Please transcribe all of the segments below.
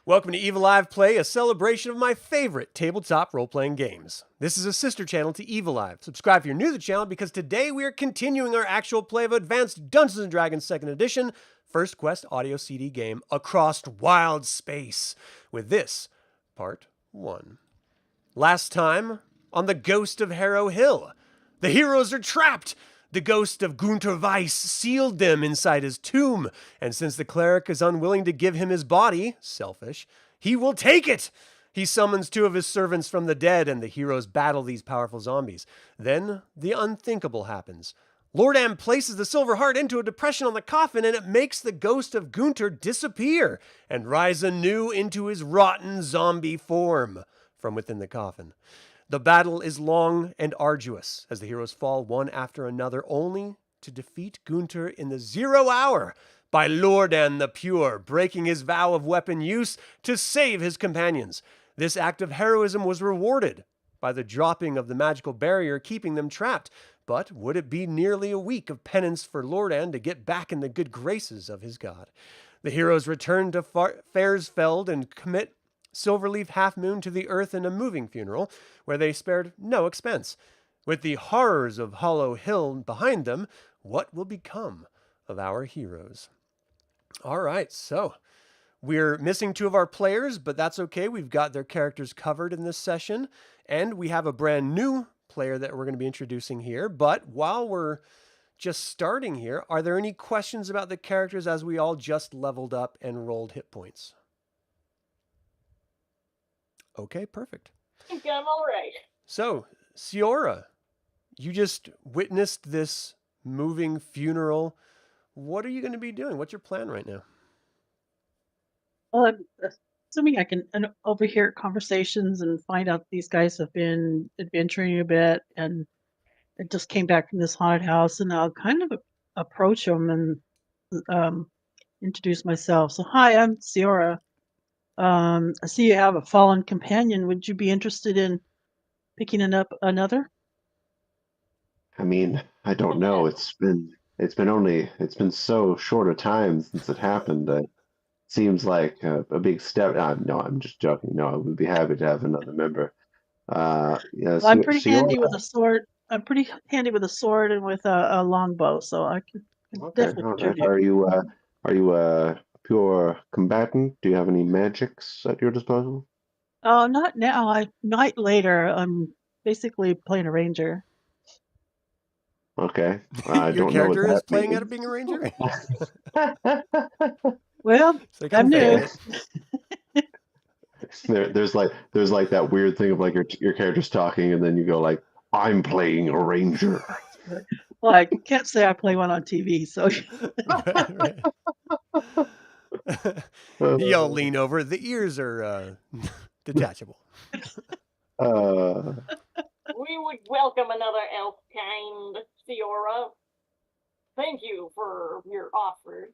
Welcome to Eviliv3, a celebration of my favorite tabletop role-playing games. This is a sister channel to Eviliv. Subscribe if you're new to the channel because today we are continuing our actual play of Advanced Dungeons & Dragons 2nd Edition, First Quest audio CD game, Across Wildspace, with this, Part 1. Last time, on the Ghost of Harrow Hill, the heroes are trapped! The ghost of Gunter Weiss sealed them inside his tomb, and since the cleric is unwilling to give him his body, selfish, he will take it! He summons two of his servants from the dead, and the heroes battle these powerful zombies. Then, the unthinkable happens. Lordan places the silver heart into a depression on the coffin, and it makes the ghost of Gunter disappear and rise anew into his rotten zombie form from within the coffin. The battle is long and arduous as the heroes fall one after another, only to defeat Gunter in the 0 hour by Lordan the Pure, breaking his vow of weapon use to save his companions. This act of heroism was rewarded by the dropping of the magical barrier keeping them trapped. But would it be nearly a week of penance for Lordan to get back in the good graces of his god? The heroes return to Faersfeld and commit Silverleaf Half Moon to the earth in a moving funeral, where they spared no expense. With the horrors of Hollow Hill behind them, what will become of our heroes? All right, so we're missing two of our players, but that's okay. We've got their characters covered in this session, and we have a brand new player that we're going to be introducing here. But while we're just starting here, are there any questions about the characters as we all just leveled up and rolled hit points? Okay, perfect. I think I'm all right. So, Siora, you just witnessed this moving funeral. What are you going to be doing? What's your plan right now? Well, I'm assuming I can overhear conversations and find out these guys have been adventuring a bit and I just came back from this haunted house, and I'll kind of approach them and introduce myself. So, hi, I'm Siora. I see you have a fallen companion. Would you be interested in picking up another? I mean, I don't know. It's been so short a time since it happened that it seems like a big step. No, I'm just joking. No, I would be happy to have another member. Yeah, Well, I'm pretty handy with a sword. I'm pretty handy with a sword and with a longbow, so I can definitely contribute. Are you a pure combatant? Do you have any magics at your disposal? Oh, not now. I might later. I'm basically playing a ranger. Okay. I Your don't know what character is that playing means. out of being a ranger? Well, like I'm new. There's like that weird thing of like your character's talking and then you go like, I'm playing a ranger. Well, I can't say I play one on TV, so right. You'll lean over. The ears are detachable. We would welcome another elf kind, Siora. Thank you for your offer.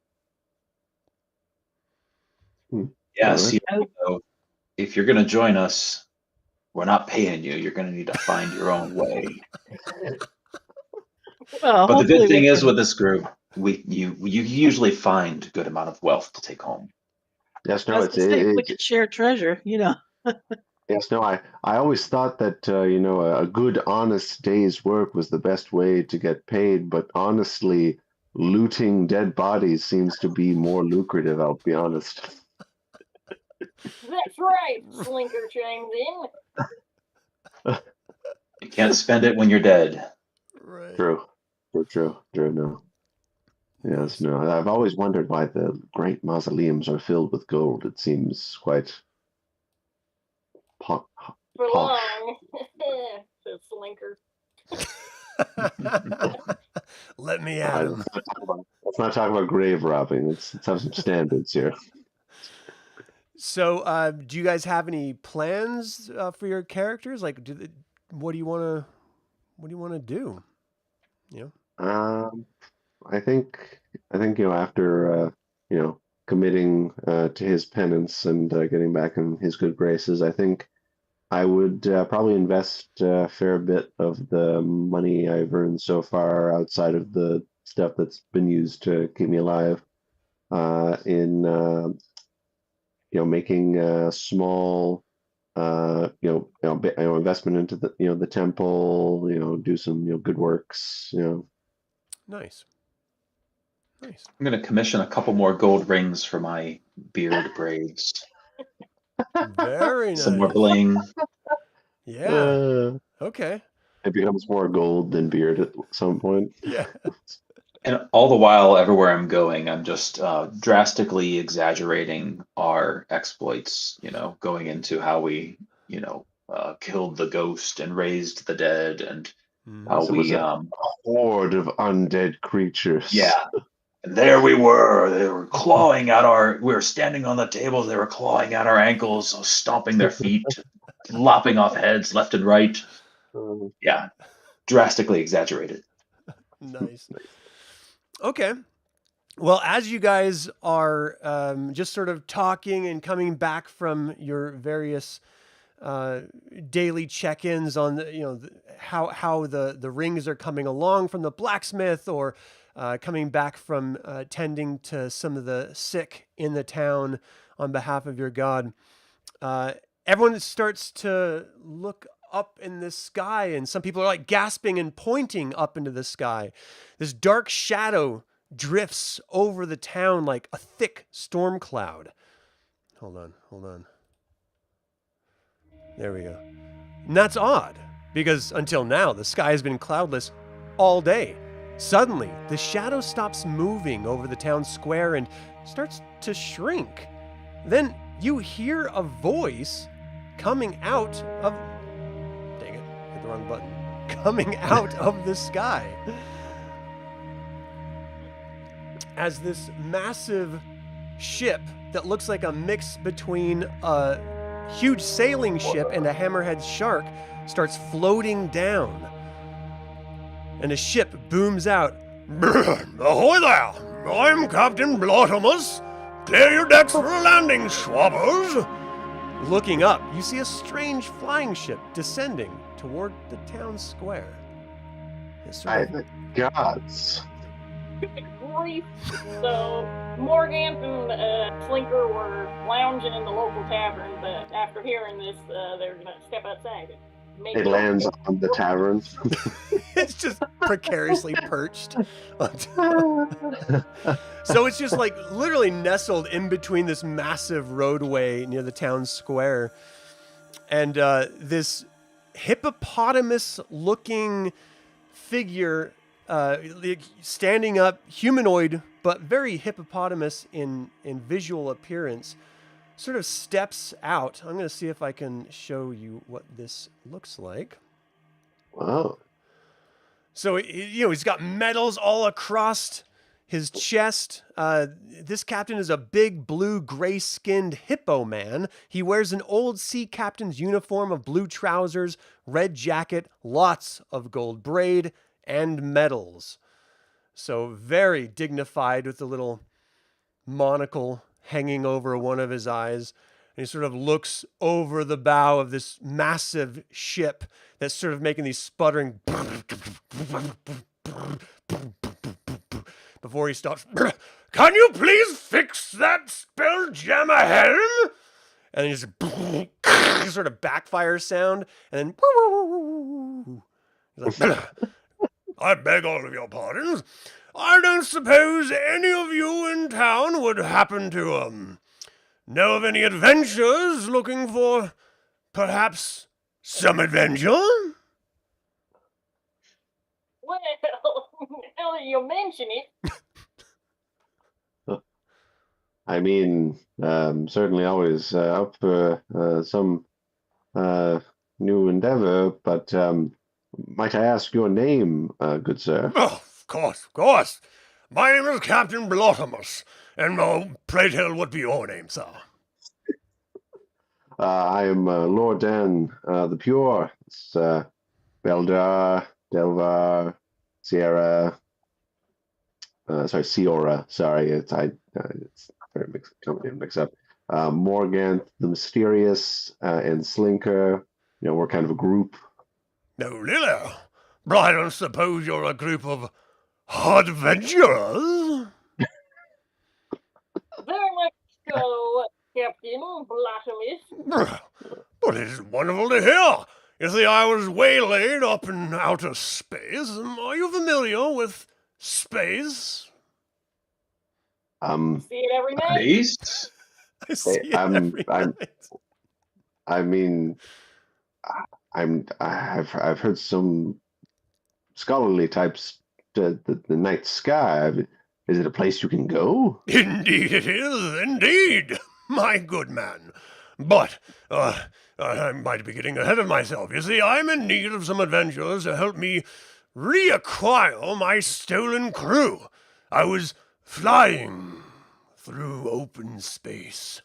Yeah, Siora, if you're going to join us, we're not paying you. You're going to need to find your own way. Well, but the good thing is with this group, you usually find a good amount of wealth to take home. Yes, no, we could share treasure, you know. Yes, no, I always thought that a good honest day's work was the best way to get paid, but honestly, looting dead bodies seems to be more lucrative, I'll be honest. That's right, Slinker chimes in. You can't spend it when you're dead. Right. True, no. Yes, no. I've always wondered why the great mausoleums are filled with gold. It seems quite posh. Long, says Slinker. Let me at him. Let's not talk about grave robbing. Let's have some standards here. So, do you guys have any plans for your characters? Like, what do you want to do? You know? I think after committing to his penance and getting back in his good graces, I think I would probably invest a fair bit of the money I've earned so far outside of the stuff that's been used to keep me alive in making a small, investment into the temple. Do some good works. Nice. Nice. I'm going to commission a couple more gold rings for my beard braids. Very nice. Some more bling. Yeah. Okay. It becomes more gold than beard at some point. Yeah. And all the while, everywhere I'm going, I'm just drastically exaggerating our exploits, going into how we, killed the ghost and raised the dead, and how So it was we, a horde of undead creatures. yeah. And there we were. They were clawing at we were standing on the tables. They were clawing at our ankles, stomping their feet, lopping off heads left and right. Yeah. Drastically exaggerated. Nice. Okay. Well, as you guys are just sort of talking and coming back from your various daily check-ins on how the rings are coming along from the blacksmith, or coming back from tending to some of the sick in the town on behalf of your god, everyone starts to look up in the sky, and some people are like gasping and pointing up into the sky. This dark shadow drifts over the town like a thick storm cloud. Hold on. There we go. And that's odd, because until now, the sky has been cloudless all day. Suddenly, the shadow stops moving over the town square and starts to shrink. Then you hear a voice coming out of... Dang it, hit the wrong button. Coming out of the sky. As this massive ship that looks like a mix between a huge sailing ship and a hammerhead shark starts floating down. And a ship booms out. Ahoy there! I'm Captain Blotimus. Clear your decks for a landing, swabbers. Looking up, you see a strange flying ship descending toward the town square. The gods. Good grief. So Morganth and Slinker were lounging in the local tavern, but after hearing this, they're gonna step outside. It lands on the tavern. It's just precariously perched. So it's just like literally nestled in between this massive roadway near the town square. And this hippopotamus-looking figure, standing up, humanoid, but very hippopotamus in visual appearance, sort of steps out. I'm going to see if I can show you what this looks like. Wow. So, he's got medals all across his chest. This captain is a big blue gray-skinned hippo man. He wears an old sea captain's uniform of blue trousers, red jacket, lots of gold braid, and medals. So very dignified, with a little monocle hanging over one of his eyes. And he sort of looks over the bow of this massive ship that's sort of making these sputtering before he stops. Can you please fix that spelljammer helm? And he just sort of backfire sound, and then he's like, I beg all of your pardons. I don't suppose any of you in town would happen to know of any adventurers looking for perhaps some adventure? Well, now that you mention it. I mean, certainly always up for some new endeavor, but might I ask your name, good sir? Oh, of course. My name is Captain Blotimus, and pray tell, what be your name, sir? I am Lordan the Pure. It's Beldar, Delvar, Siora. Siora. Sorry, it's very mix up. Morganth the Mysterious and Slinker. We're kind of a group. No, really? But I don't suppose you're a group of adventurers? Very much so, Captain Blotomus. But it is wonderful to hear. You see, I was waylaid up in outer space. Are you familiar with space? See it every night. Based? I see it every night. I mean, I've heard some scholarly types the night sky. Is it a place you can go? Indeed it is, indeed, my good man. But, I might be getting ahead of myself. You see, I'm in need of some adventurers to help me reacquire my stolen crew. I was flying through open space.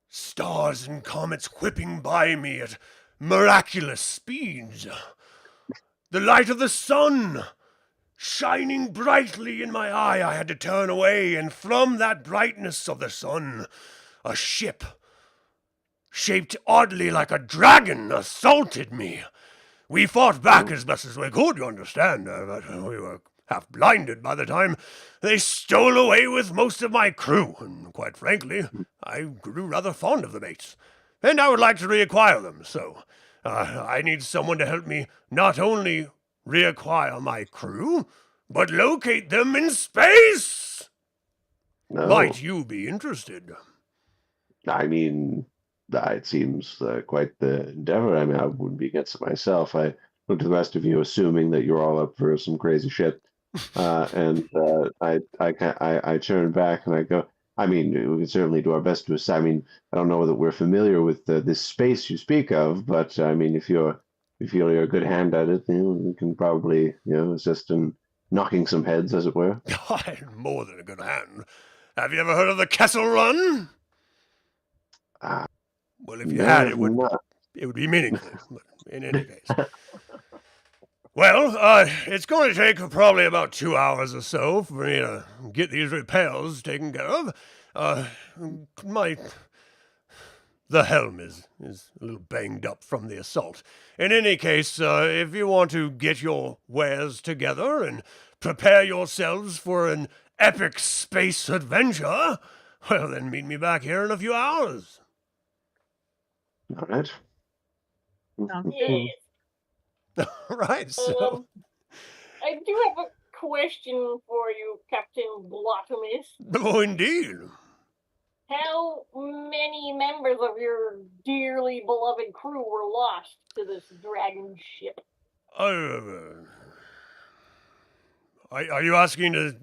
Stars and comets whipping by me at miraculous speeds. The light of the sun shining brightly in my eye, I had to turn away, and from that brightness of the sun, a ship, shaped oddly like a dragon, assaulted me. We fought back as best as we could, you understand, but we were half blinded by the time they stole away with most of my crew, and quite frankly, I grew rather fond of the mates, and I would like to reacquire them, so I need someone to help me not only reacquire my crew, but locate them in space. No. Might you be interested? I mean, it seems quite the endeavor. I mean, I wouldn't be against it myself. I look to the rest of you, assuming that you're all up for some crazy shit, and I turn back and I go. I mean, we can certainly do our best to. I mean, I don't know whether we're familiar with this space you speak of, but I mean, if you feel you're a good hand at it, we can probably, assist in knocking some heads, as it were. I'm more than a good hand. Have you ever heard of the Kessel Run? Well, if you had, it would be meaningful, but in any case. Well, it's going to take probably about 2 hours or so for me to get these repairs taken care of. The helm is a little banged up from the assault. In any case, if you want to get your wares together and prepare yourselves for an epic space adventure, well, then meet me back here in a few hours. All right. Yes. Right, so... I do have a question for you, Captain Blotomus. Oh, indeed. How many members of your dearly beloved crew were lost to this dragon ship? Are you asking to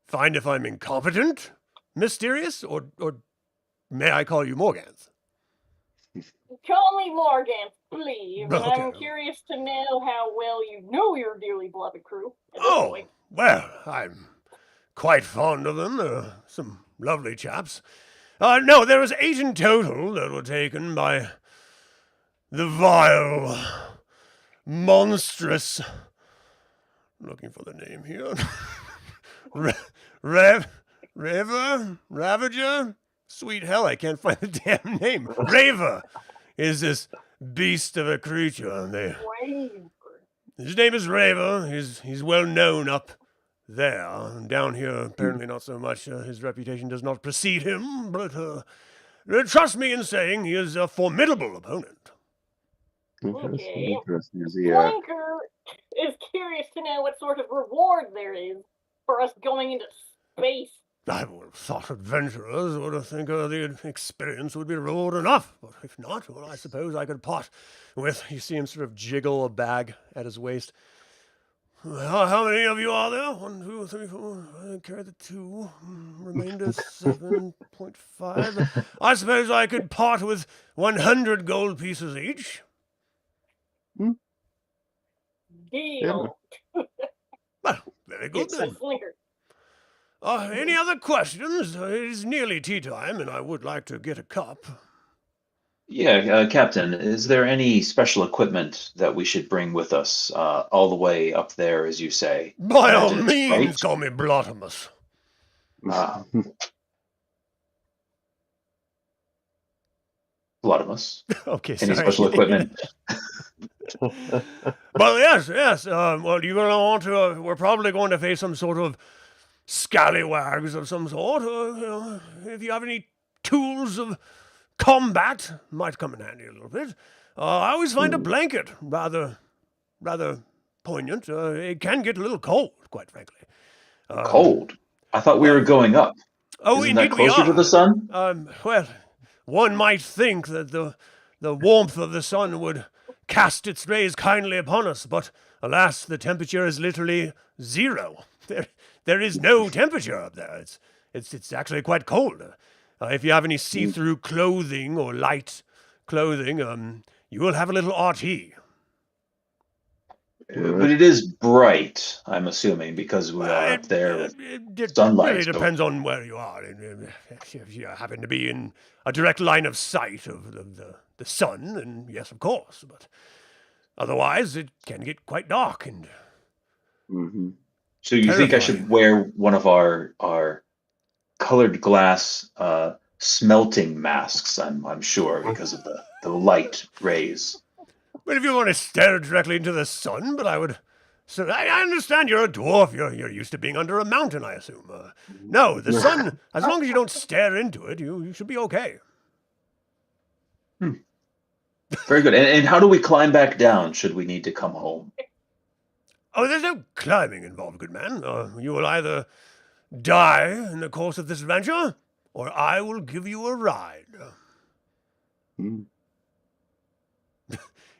find if I'm incompetent, mysterious, or may I call you Morganth? Call me Morganth, please. And Okay. I'm curious to know how well you know your dearly beloved crew. Oh, well, I'm quite fond of them. They're some lovely chaps. No, there was 8 in total that were taken by the vile, monstrous... looking for the name here. Ravager? Sweet hell, I can't find the damn name. Raver is this beast of a creature. His name is Raver. He's well known up there. Down here, apparently not so much. His reputation does not precede him, but trust me in saying he is a formidable opponent. Okay. Interesting. Slinker is curious to know what sort of reward there is for us going into space. I would have thought adventurers would have think the experience would be reward enough. But if not, well, I suppose I could part with... You see him sort of jiggle a bag at his waist. How many of you are there? 1, 2, 3, 4. I carry the 2. Remainder 7.5. I suppose I could part with 100 gold pieces each. Deal. Well, very good then. Slinker. Any other questions? It is nearly tea time, and I would like to get a cup. Yeah, Captain, is there any special equipment that we should bring with us all the way up there, as you say? By all It's means, right. call me Blotomus. Blotomus. Okay, Any sorry. special equipment? Well, yes. Well, you're going to want to... we're probably going to face some sort of scallywags of some sort. If you have any tools of combat might come in handy a little bit. I always find a blanket rather poignant. It can get a little cold, quite frankly. Cold. I thought we were going up. Oh, Isn't that indeed we closer to are. the sun? Well, one might think that the warmth of the sun would cast its rays kindly upon us, but alas, the temperature is literally 0. There is no temperature up there. It's actually quite cold. If you have any see-through clothing or light clothing, you will have a little RT. But it is bright, I'm assuming, because we are up there with It sunlight. really depends on where you are. If you happen to be in a direct line of sight of the sun, then yes, of course. But otherwise, it can get quite dark and So you think I should terrifying. wear one of our colored glass smelting masks? I'm sure because of the light rays. But if you want to stare directly into the sun, but I would. So I understand you're a dwarf. You're used to being under a mountain, I assume. No, the sun. As long as you don't stare into it, you should be okay. Very good. And how do we climb back down? Should we need to come home? Oh, there's no climbing involved, good man. You will either die in the course of this adventure, or I will give you a ride.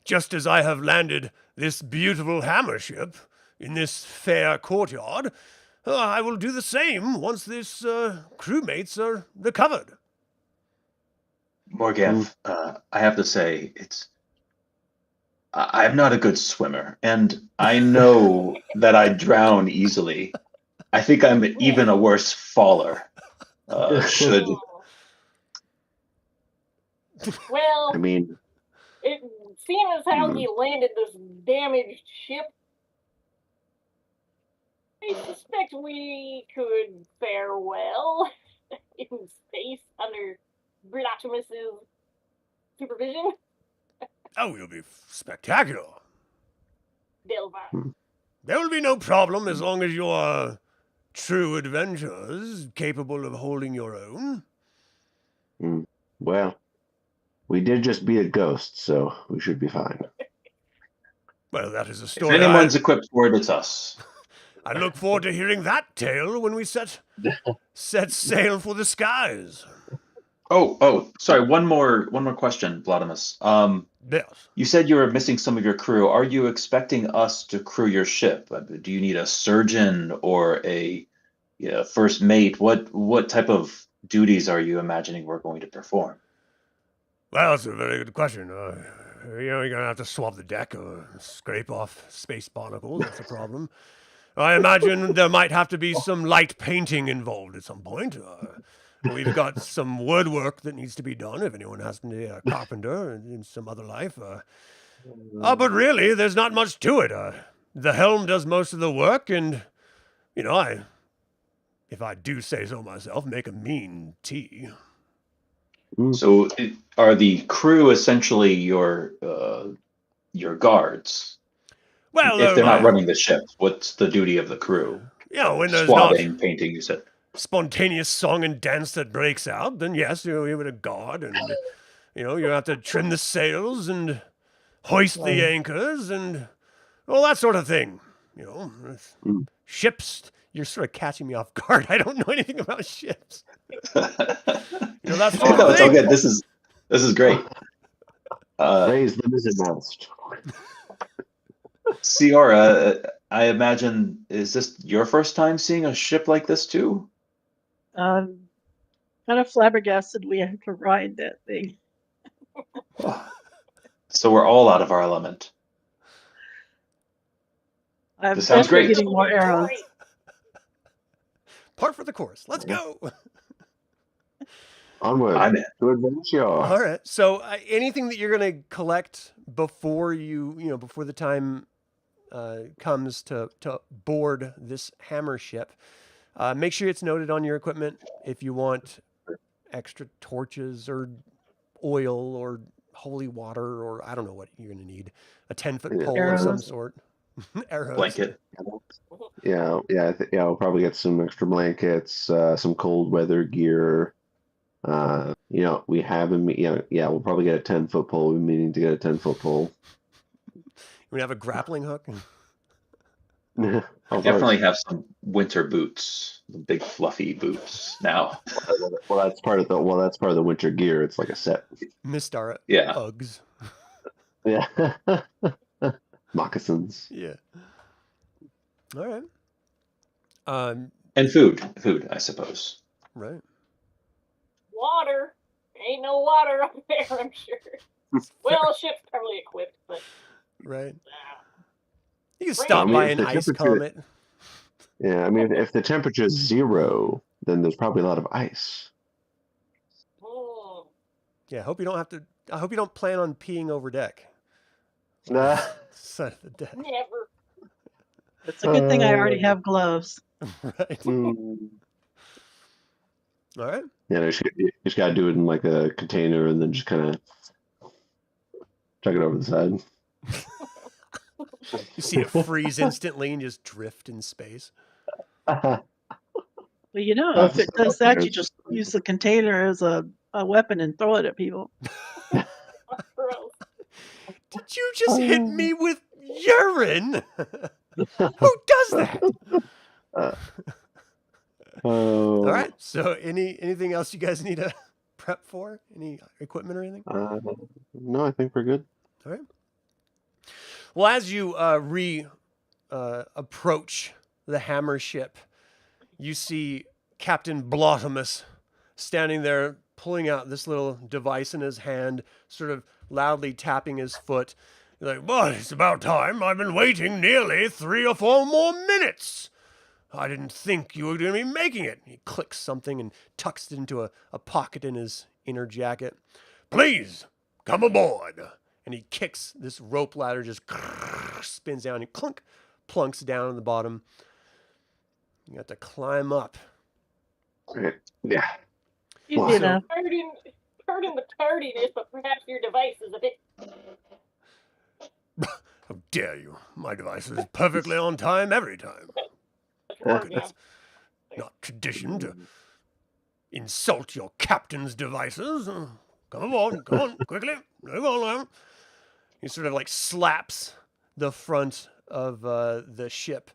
Just as I have landed this beautiful hammer ship in this fair courtyard, I will do the same once this crewmates are recovered. Morganth, I have to say, I'm not a good swimmer, and I know that I drown easily. I think I'm even a worse faller. Should Well, I mean, it seeing as how he landed this damaged ship, I suspect we could fare well in space under Britachimus's supervision. Oh, you'll be spectacular. Delvar. There will be no problem as long as you are true adventurers, capable of holding your own. well, we did just beat a ghost, so we should be fine. Well, that is a if story. anyone's equipped for it, it's us. I look forward to hearing that tale when we set sail for the skies. Oh, sorry. One more question, Vladimus. Yes. You said you were missing some of your crew. Are you expecting us to crew your ship? Do you need a surgeon or a first mate? What type of duties are you imagining we're going to perform? Well, that's a very good question. You're going to have to swab the deck or scrape off space barnacles. That's a problem. I imagine there might have to be some light painting involved at some point. We've got some woodwork that needs to be done if anyone has to be a carpenter in some other life. But really, there's not much to it. The helm does most of the work, and, if I do say so myself, make a mean tea. So are the crew essentially your guards? Well, If they're not running the ship, what's the duty of the crew? When there's Swabbing, not painting, you said. spontaneous song and dance that breaks out, then yes, you would a guard, and you have to trim the sails and hoist the anchors and all that sort of thing. Ships. You're sort of catching me off guard. I don't know anything about ships. That's Oh no, it's all good. This is great. Raise the mizzenmast. Siora, I imagine, is this your first time seeing a ship like this too? Kind of flabbergasted we have to ride that thing. So we're all out of our element. I'm This sounds definitely great. getting more arrows. Par for the course. Let's go. Onward I'm in. to adventure. All right. So anything that you're going to collect before before the time comes to board this hammer ship, make sure it's noted on your equipment if you want extra torches or oil or holy water or I don't know what you're going to need. A 10-foot pole of some Arrows. sort. Arrows. Blanket. Yeah, we'll probably get some extra blankets, some cold weather gear, We have we'll probably get a 10-foot pole. We're meaning to get a 10-foot pole. We have a grappling hook. I definitely have some winter boots, the big fluffy boots now. Well, that's part of the winter gear. It's like a set. Mistara Yeah. Uggs. Yeah. Moccasins. Yeah. All right. And food, I suppose. Right. Water. Ain't no water up there, I'm sure. Well, ship's probably equipped, but Right. uh, You can stop by an ice comet. Yeah, I mean, if the temperature is 0, then there's probably a lot of ice. Yeah, I hope you don't plan on peeing over deck. Nah. Side of the deck. never. It's a good thing I already have gloves. Right. All right. Yeah, you just gotta do it in like a container and then just kind of chuck it over the side. You see it freeze instantly and just drift in space. Well, if it does that, you just use the container as a weapon and throw it at people. Gross. Did you just hit me with urine? Who does that? All right. So, anything else you guys need to prep for? Any equipment or anything? No, I think we're good. All right. Well, as you approach the hammer ship, you see Captain Blotimus standing there, pulling out this little device in his hand, sort of loudly tapping his foot. He's like, "But it's about time. I've been waiting nearly 3 or 4 more minutes. I didn't think you were going to be making it." He clicks something and tucks it into a pocket in his inner jacket. "Please, come aboard." And he kicks this rope ladder, just spins down and clunk, plunks down on the bottom. You have to climb up. Yeah. Easy enough. Pardon the tardiness, but perhaps your device is a bit... How dare you? My device is perfectly on time every time. It's not tradition to insult your captain's devices. Come aboard, come on, quickly. Move on now. He sort of like slaps the front of the ship.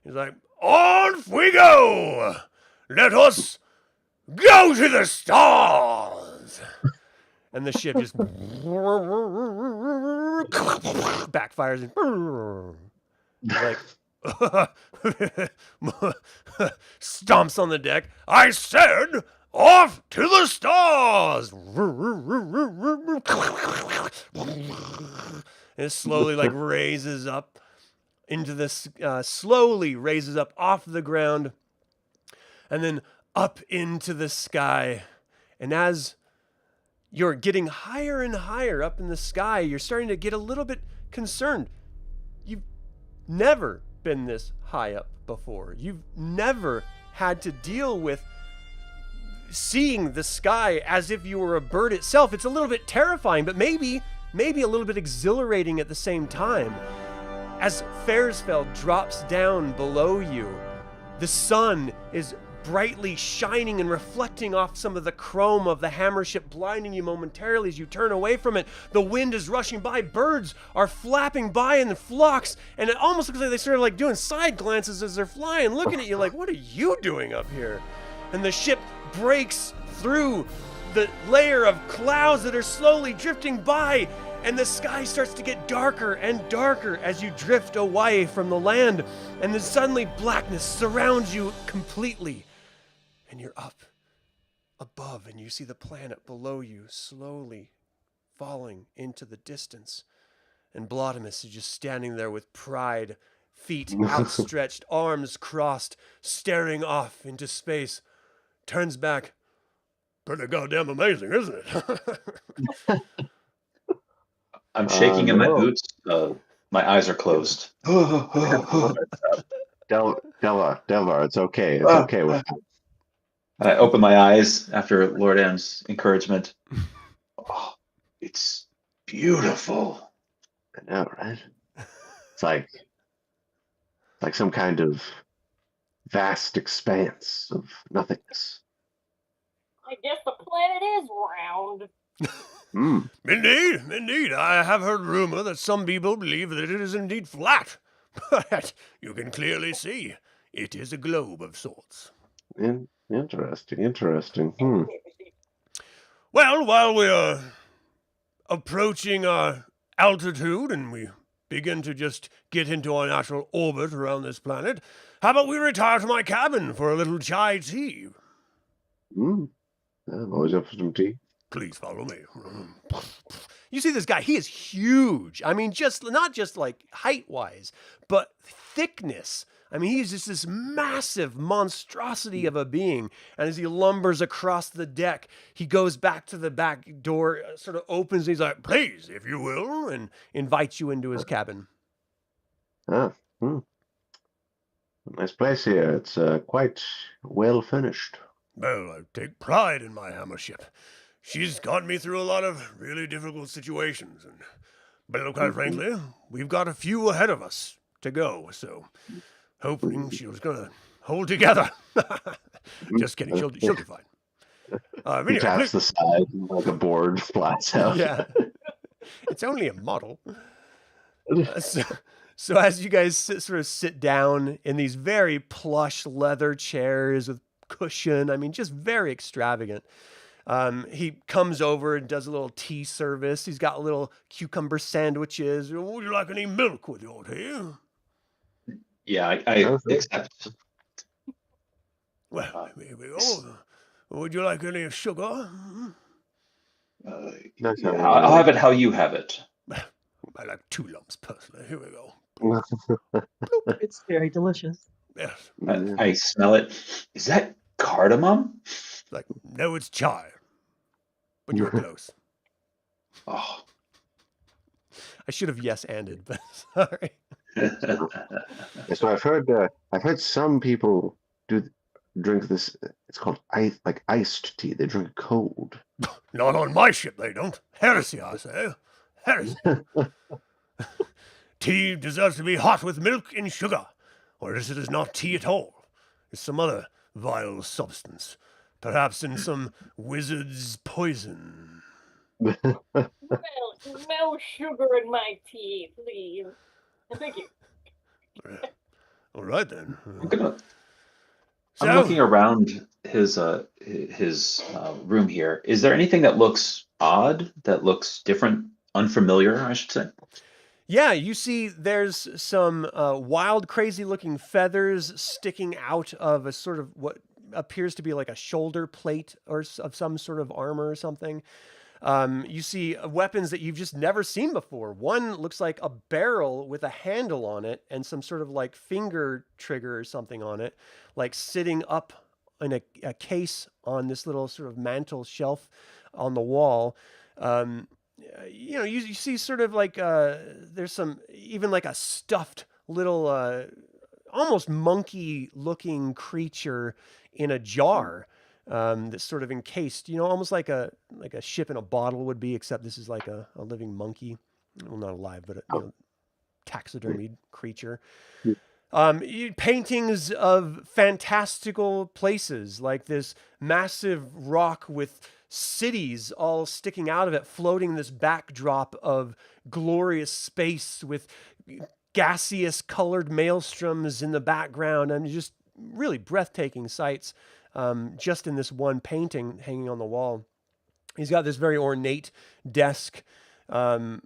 He's like, "On we go! Let us go to the stars!" And the ship just backfires and like stomps on the deck. "I said, off to the stars!" And it slowly like raises up into this, slowly raises up off the ground and then up into the sky. And as you're getting higher and higher up in the sky, you're starting to get a little bit concerned. You've never been this high up before. You've never had to deal with seeing the sky as if you were a bird itself. It's a little bit terrifying, but maybe a little bit exhilarating at the same time. As Faresfeld drops down below you, the sun is brightly shining and reflecting off some of the chrome of the hammer ship, blinding you momentarily as you turn away from it. The wind is rushing by. Birds are flapping by in the flocks, and it almost looks like they sort of like doing side glances as they're flying, looking at you like, "What are you doing up here?" And the ship breaks through the layer of clouds that are slowly drifting by, and the sky starts to get darker and darker as you drift away from the land, and then suddenly blackness surrounds you completely. And you're up above, and you see the planet below you slowly falling into the distance. And Blotimus is just standing there with pride, feet outstretched, arms crossed, staring off into space. Turns back. "Pretty goddamn amazing, isn't it?" I'm shaking in my boots. My eyes are closed. Delvar, it's okay. It's okay with that. I open my eyes after Lordan's encouragement. Oh, it's beautiful. I know, right? It's like some kind of vast expanse of nothingness. I guess the planet is round. Indeed. I have heard rumor that some people believe that it is indeed flat. But you can clearly see it is a globe of sorts. Interesting. Well, while we are approaching our altitude and we begin to just get into our natural orbit around this planet, how about we retire to my cabin for a little chai tea? I'm always up for some tea. Please follow me. You see this guy, he is huge. I mean, not just like height-wise, but thickness. I mean, he's just this massive monstrosity of a being. And as he lumbers across the deck, he goes back to the back door, sort of opens, and he's like, please, if you will, and invites you into his cabin. Nice place here. It's quite well finished. Well, I take pride in my hammer ship. She's got me through a lot of really difficult situations. But quite frankly, we've got a few ahead of us to go, so hoping she's going to hold together. Just kidding, she'll be fine. He taps the side like a board flats out. Yeah. It's only a model. So as you guys sort of sit down in these very plush leather chairs with cushion, I mean, just very extravagant. He comes over and does a little tea service. He's got little cucumber sandwiches. Would you like any milk with your tea? Yeah, I accept. Well, here we go. Would you like any sugar? I'll have it how you have it. I like 2 lumps personally. Here we go. It's very delicious. Yes. I smell it. Is that cardamom? Like, no, it's chai. But you're close. Oh. I should have yes-anded, but sorry. So I've heard some people drink this. It's called iced tea. They drink it cold. Not on my ship, they don't. Heresy, I say. Heresy. Tea deserves to be hot with milk and sugar, or else it is not tea at all. It's some other vile substance, perhaps in some wizard's poison. Well, no sugar in my tea, please. Thank you. All right then. I'm looking around his room here. Is there anything that looks odd, that looks different, unfamiliar, I should say? Yeah, you see there's some wild, crazy-looking feathers sticking out of a sort of what appears to be like a shoulder plate or of some sort of armor or something. You see weapons that you've just never seen before. One looks like a barrel with a handle on it and some sort of like finger trigger or something on it, like sitting up in a case on this little sort of mantle shelf on the wall. You see sort of like there's some even like a stuffed little almost monkey looking creature in a jar that's sort of encased, almost like a ship in a bottle would be, except this is like a living monkey. Well, not alive, but a taxidermied creature. Paintings of fantastical places, like this massive rock with cities all sticking out of it, floating this backdrop of glorious space with gaseous colored maelstroms in the background, and just really breathtaking sights just in this one painting hanging on the wall. He's got this very ornate desk. On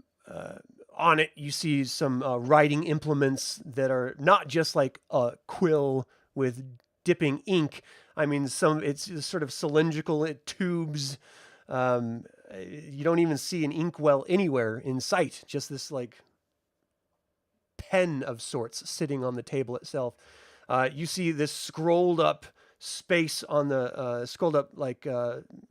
it, you see some writing implements that are not just like a quill with dipping ink. I mean, it's just sort of cylindrical tubes. You don't even see an inkwell anywhere in sight. Just this like pen of sorts sitting on the table itself. You see this scrolled up space on the scrolled up like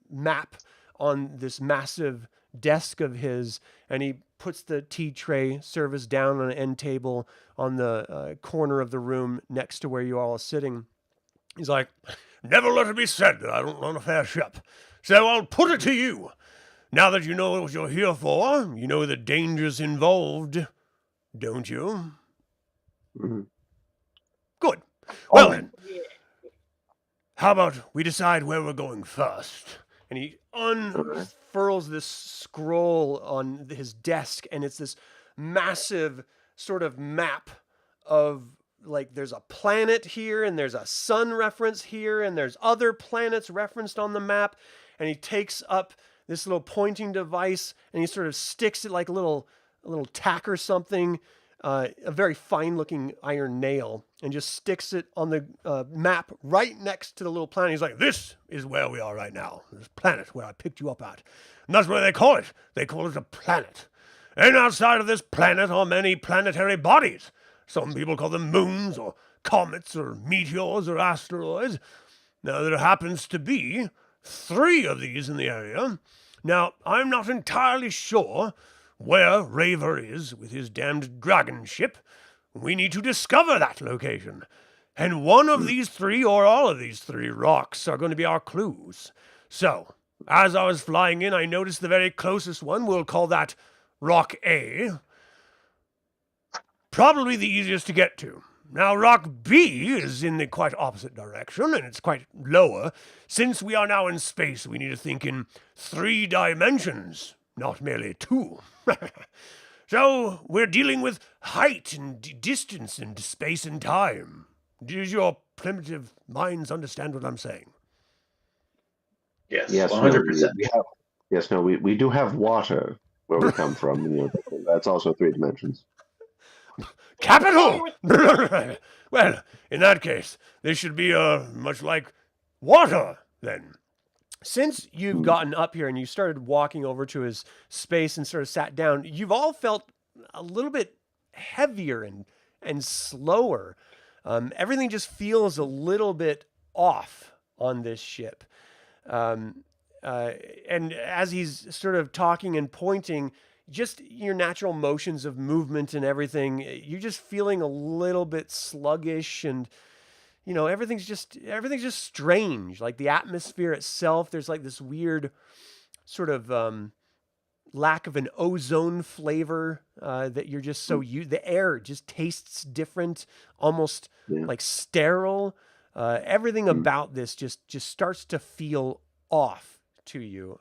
map on this massive desk of his, and he puts the tea tray service down on an end table on the corner of the room next to where you all are sitting. He's like, never let it be said that I don't run a fair ship. So I'll put it to you. Now that you know what you're here for, you know the dangers involved, don't you? Mm-hmm. Good. Well then, how about we decide where we're going first? And he unfurls this scroll on his desk, and it's this massive sort of map of, like, there's a planet here, and there's a sun reference here, and there's other planets referenced on the map. And he takes up this little pointing device, and he sort of sticks it like a little tack or something, a very fine-looking iron nail, and just sticks it on the map right next to the little planet. He's like, "This is where we are right now. This planet where I picked you up at. And that's what they call it. They call it a planet. And outside of this planet are many planetary bodies. Some people call them moons, or comets, or meteors, or asteroids. Now, there happens to be 3 of these in the area. Now, I'm not entirely sure where Raver is with his damned dragon ship. We need to discover that location. And one of these 3, or all of these 3 rocks are going to be our clues. So, as I was flying in, I noticed the very closest one. We'll call that Rock A. Probably the easiest to get to. Now, Rock B is in the quite opposite direction, and it's quite lower. Since we are now in space, we need to think in 3 dimensions, not merely 2. So, we're dealing with height and distance and space and time. Does your primitive minds understand what I'm saying? Yes, Yes, 100%. We do have water where we come from. That's also 3 dimensions. Capital! Well, in that case, this should be much like water, then. Since you've gotten up here and you started walking over to his space and sort of sat down, you've all felt a little bit heavier and slower. Everything just feels a little bit off on this ship. And as he's sort of talking and pointing, just your natural motions of movement and everything, you're just feeling a little bit sluggish, and everything's just strange. Like the atmosphere itself, there's like this weird sort of lack of an ozone flavor that you're just so the air just tastes different, almost like sterile. Everything about this just starts to feel off to you.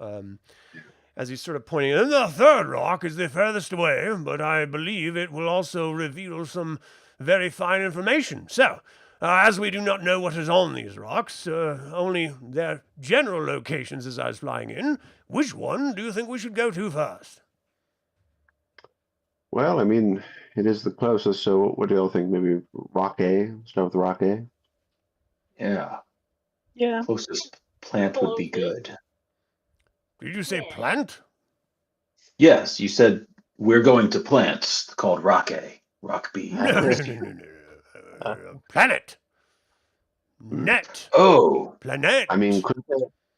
As he's sort of pointing, and the 3rd rock is the furthest away, but I believe it will also reveal some very fine information. So, as we do not know what is on these rocks, only their general locations as I was flying in, which one do you think we should go to first? Well, I mean, it is the closest, so what do you all think? Maybe Rock A? Start with Rock A? Yeah. Yeah. Closest plant would be good. Did you say plant? Yes, you said we're going to plants called Rock A, Rock B. No. Planet. Net. Oh. Planet. I mean,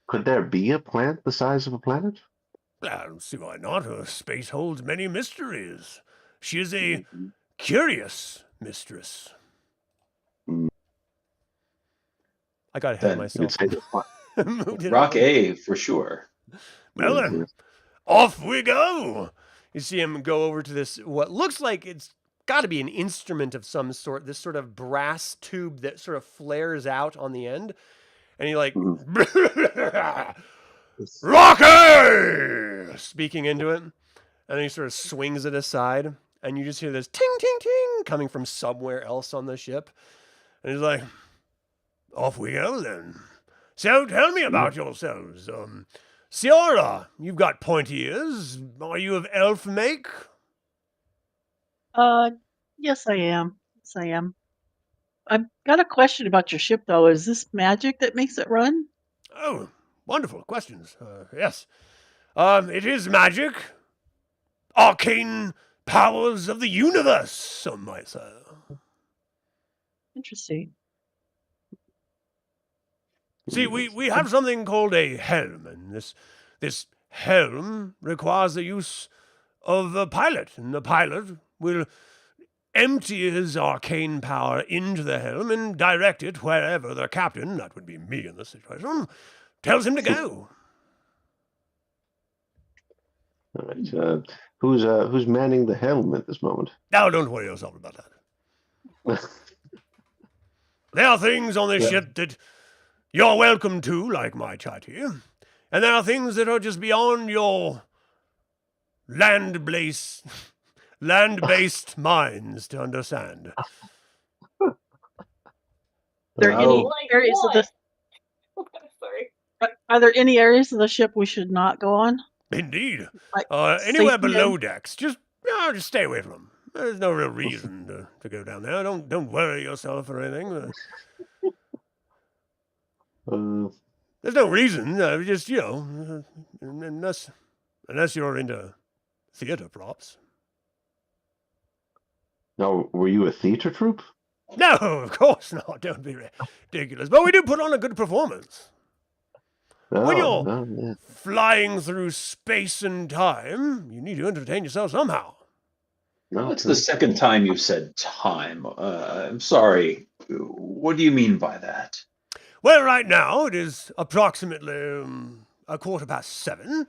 could there be a plant the size of a planet? I don't see why not. Space holds many mysteries. She is a curious mistress. I got ahead of myself. Rock A for sure. Well then, off we go. You see him go over to this, what looks like it's got to be an instrument of some sort, this sort of brass tube that sort of flares out on the end. And he like, Rocky! Speaking into it. And then he sort of swings it aside. And you just hear this ting, ting, ting coming from somewhere else on the ship. And he's like, off we go then. So tell me about yourselves. Siora, you've got pointy ears. Are you of elf make? Yes, I am. Yes, I am. I've got a question about your ship, though. Is this magic that makes it run? Oh, wonderful questions. Yes. It is magic. Arcane powers of the universe, some might say. Interesting. See, we have something called a helm, and this helm requires the use of a pilot, and the pilot will empty his arcane power into the helm and direct it wherever the captain, that would be me in this situation, tells him to go. All right. Who's manning the helm at this moment? Now, don't worry yourself about that. There are things on this ship that you're welcome to, like my chat here. And there are things that are just beyond your land-based minds to understand. Are there any Oh. Like areas of the what? Sorry. Are there any areas of the ship we should not go on? Indeed. Like Anywhere safety below end? decks, just stay away from them. There's no real reason to go down there. Don't worry yourself or anything. There's no reason. Just unless you're into theater props. Now, were you a theater troupe? No, of course not. Don't be ridiculous. But we do put on a good performance. When you're flying through space and time, you need to entertain yourself somehow. No, That's the second time you've said time. I'm sorry. What do you mean by that? Well, right now it is approximately 7:15,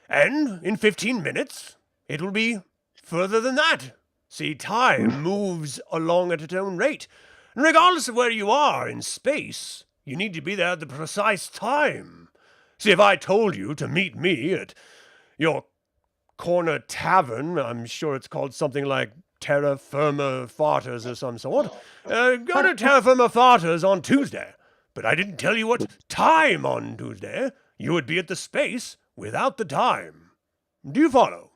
and in 15 minutes it will be further than that. See, time moves along at its own rate. And regardless of where you are in space, you need to be there at the precise time. See, if I told you to meet me at your corner tavern, I'm sure it's called something like Terra Firma Farters or some sort, go to Terra Firma Farters on Tuesday. But I didn't tell you what time on Tuesday. You would be at the space without the time. Do you follow?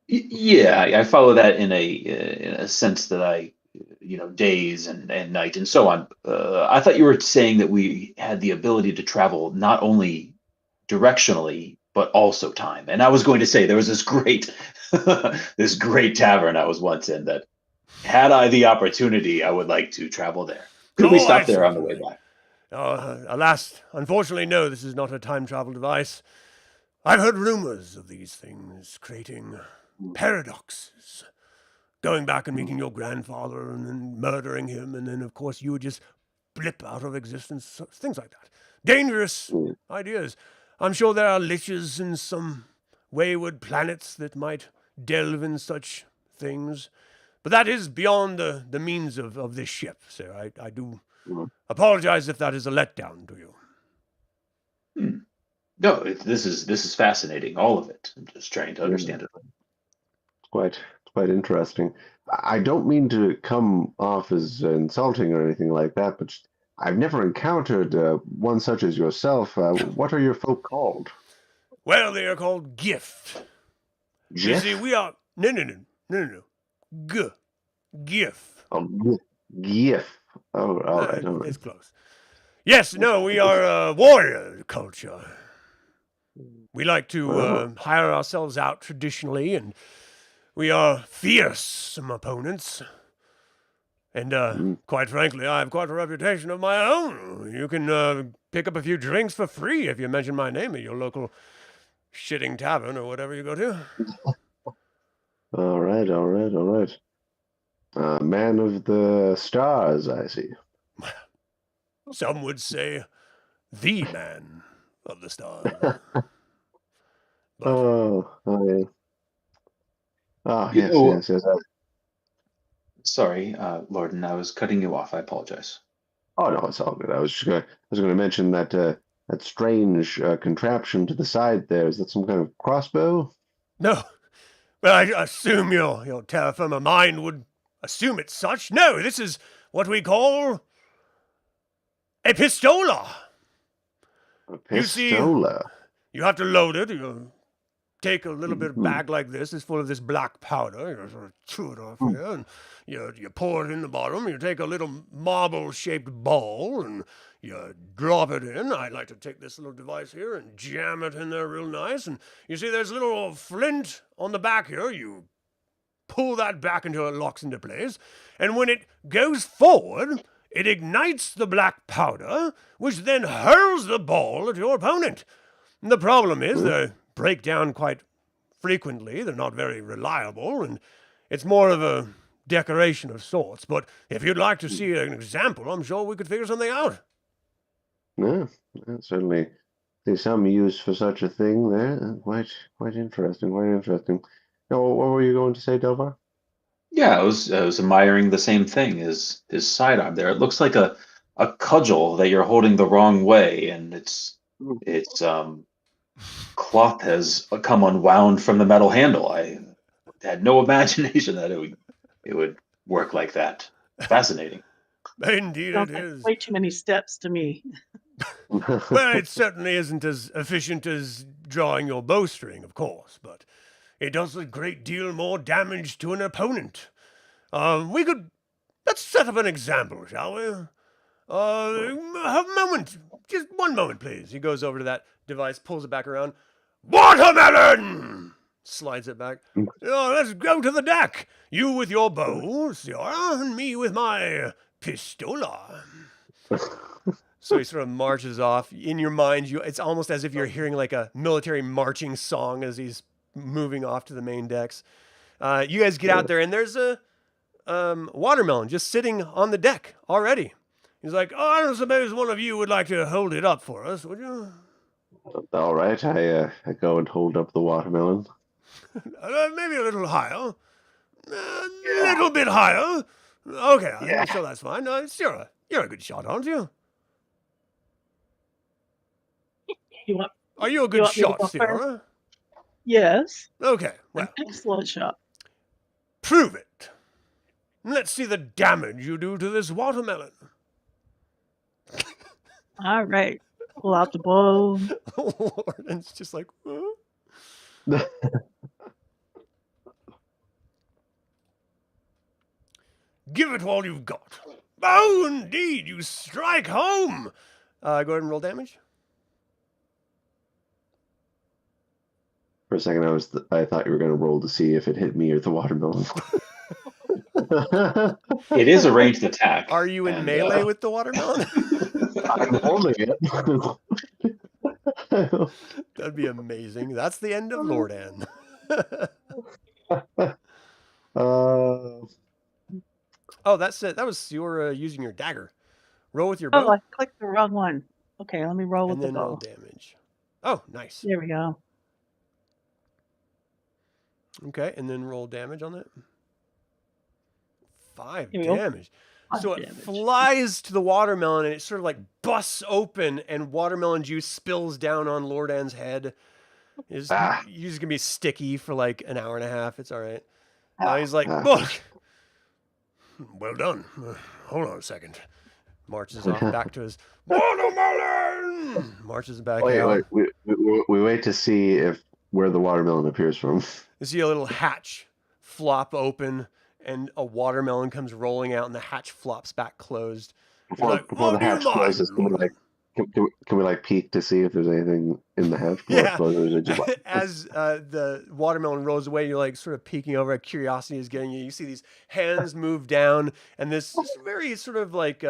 Yeah, I follow that in a sense that I, days and night and so on. I thought you were saying that we had the ability to travel not only directionally but also time. And I was going to say there was this great tavern I was once in that, had I the opportunity, I would like to travel there. Could we stop there on the way back? Alas, unfortunately, no, this is not a time travel device. I've heard rumors of these things creating paradoxes. Going back and meeting your grandfather and then murdering him, and then, of course, you would just blip out of existence. Things like that. Dangerous ideas. I'm sure there are liches in some wayward planets that might delve in such things. But that is beyond the means of this ship, sir. I do apologize if that is a letdown to you. No, this is fascinating, all of it. I'm just trying to understand it. It's quite interesting. I don't mean to come off as insulting or anything like that, but I've never encountered one such as yourself. What are your folk called? Well, they are called Gift. You see, we are... No. GIF. Oh, GIF. Oh, all right. It's close. Yes, no, we are a warrior culture. We like to hire ourselves out traditionally, and we are fearsome opponents. And quite frankly, I have quite a reputation of my own. You can pick up a few drinks for free if you mention my name at your local shitting tavern or whatever you go to. All right. Man of the stars, I see. Some would say the man of the stars. Yeah. Yes. Sorry, Lordan, I was cutting you off. I apologize. Oh no, it's all good. I was going to mention that that strange contraption to the side there. Is that some kind of crossbow? No. Well, I assume your terra firma mind would assume it's such. No, this is what we call a pistola. A pistola. You see, you have to load it. You take a little bit of bag like this. It's full of this black powder. You sort of chew it off here, and you pour it in the bottom. You take a little marble-shaped ball, and you drop it in. I like to take this little device here and jam it in there real nice. And you see there's a little flint on the back here. You pull that back until it locks into place. And when it goes forward, it ignites the black powder, which then hurls the ball at your opponent. And the problem is they break down quite frequently. They're not very reliable, and it's more of a decoration of sorts. But if you'd like to see an example, I'm sure we could figure something out. Yeah, certainly there's some use for such a thing there. Quite interesting. Now, what were you going to say, Delvar? Yeah, I was admiring the same thing. His sidearm there. It looks like a cudgel that you're holding the wrong way, and it's cloth has come unwound from the metal handle. I had no imagination that it would work like that. Fascinating. Indeed Sounds it like is. way too many steps to me. Well, it certainly isn't as efficient as drawing your bowstring, of course, but it does a great deal more damage to an opponent. Let's set up an example, shall we? Have a moment. Just one moment, please. He goes over to that device, pulls it back around. Watermelon! Slides it back. Let's go to the deck. You with your bow, Siora, and me with my pistola. So he sort of marches off. In your mind, it's almost as if you're hearing like a military marching song as he's moving off to the main decks. You guys get out there, and there's a watermelon just sitting on the deck already. He's like, I don't suppose one of you would like to hold it up for us, would you? All right, I go and hold up the watermelon. Maybe a little higher. A little bit higher. Okay, Yeah. so that's fine. Siora, you're a good shot, aren't you? You want? Are you a You good want me to shot, go first? Siora? Yes. Okay, well, An excellent shot. prove it. Let's see the damage you do to this watermelon. All right. Pull out the bow. Lordan's just like, huh? Give it all you've got. Oh, indeed, you strike home. Go ahead and roll damage. For a second, I thought you were going to roll to see if it hit me or the watermelon. It is a ranged attack. Are you in and, melee with the watermelon? I'm holding it. That'd be amazing. That's the end of Lordan. Oh, that's it. That was Siora using your dagger. Roll with your bow. Oh, I clicked the wrong one. Okay, let me roll and with the then roll bow. damage. Oh, nice. There we go. Okay, and then roll damage on that. 5 Here we go. damage. 5 So it damage. flies to the watermelon and it sort of like busts open and watermelon juice spills down on Lordan's head. You're just gonna be sticky for like an hour and a half. It's all right. He's like, look, well done. Hold on a second. Marches off back to his watermelon. Marches back out. Wait. We wait to see where the watermelon appears from. You see a little hatch flop open, and a watermelon comes rolling out, and the hatch flops back closed. Before the hatch closes, can we like peek to see if there's anything in the hatch? Yeah. Or is it just like, As the watermelon rolls away, you're like sort of peeking over. Curiosity is getting you. You see these hands move down, and this very sort of like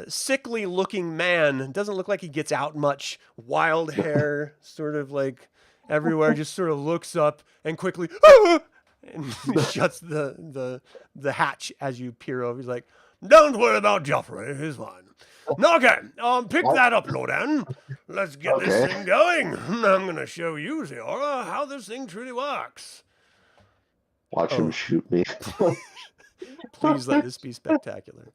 sickly looking man. Doesn't look like he gets out much. Wild hair, sort of like everywhere. Just sort of looks up and quickly and shuts the hatch as you peer over. He's like, "Don't worry about Joffrey. He's fine." Okay, pick that up, Lordan. Let's get this thing going. I'm going to show you, Siora, how this thing truly works. watch him shoot me? Please let this be spectacular.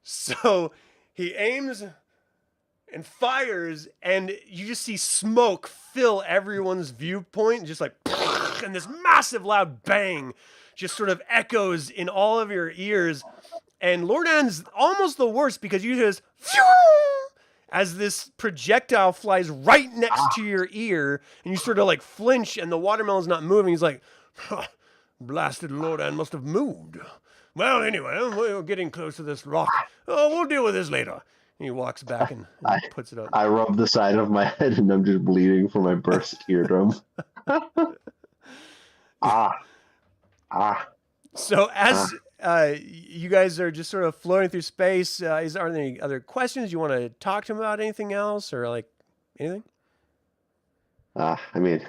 So he aims and fires, and you just see smoke fill everyone's viewpoint, just like, and this massive loud bang just sort of echoes in all of your ears. And Lordan's almost the worst because you just, as this projectile flies right next to your ear, and you sort of like flinch, and the watermelon's not moving. He's like, blasted Lordan must have moved. Well, anyway, we're getting close to this rock. Oh, we'll deal with this later. And he walks back and puts it up. I rub the side of my head and I'm just bleeding from my burst eardrum. So as you guys are just sort of floating through space, are there any other questions you want to talk to him about? Anything else or like anything? I mean,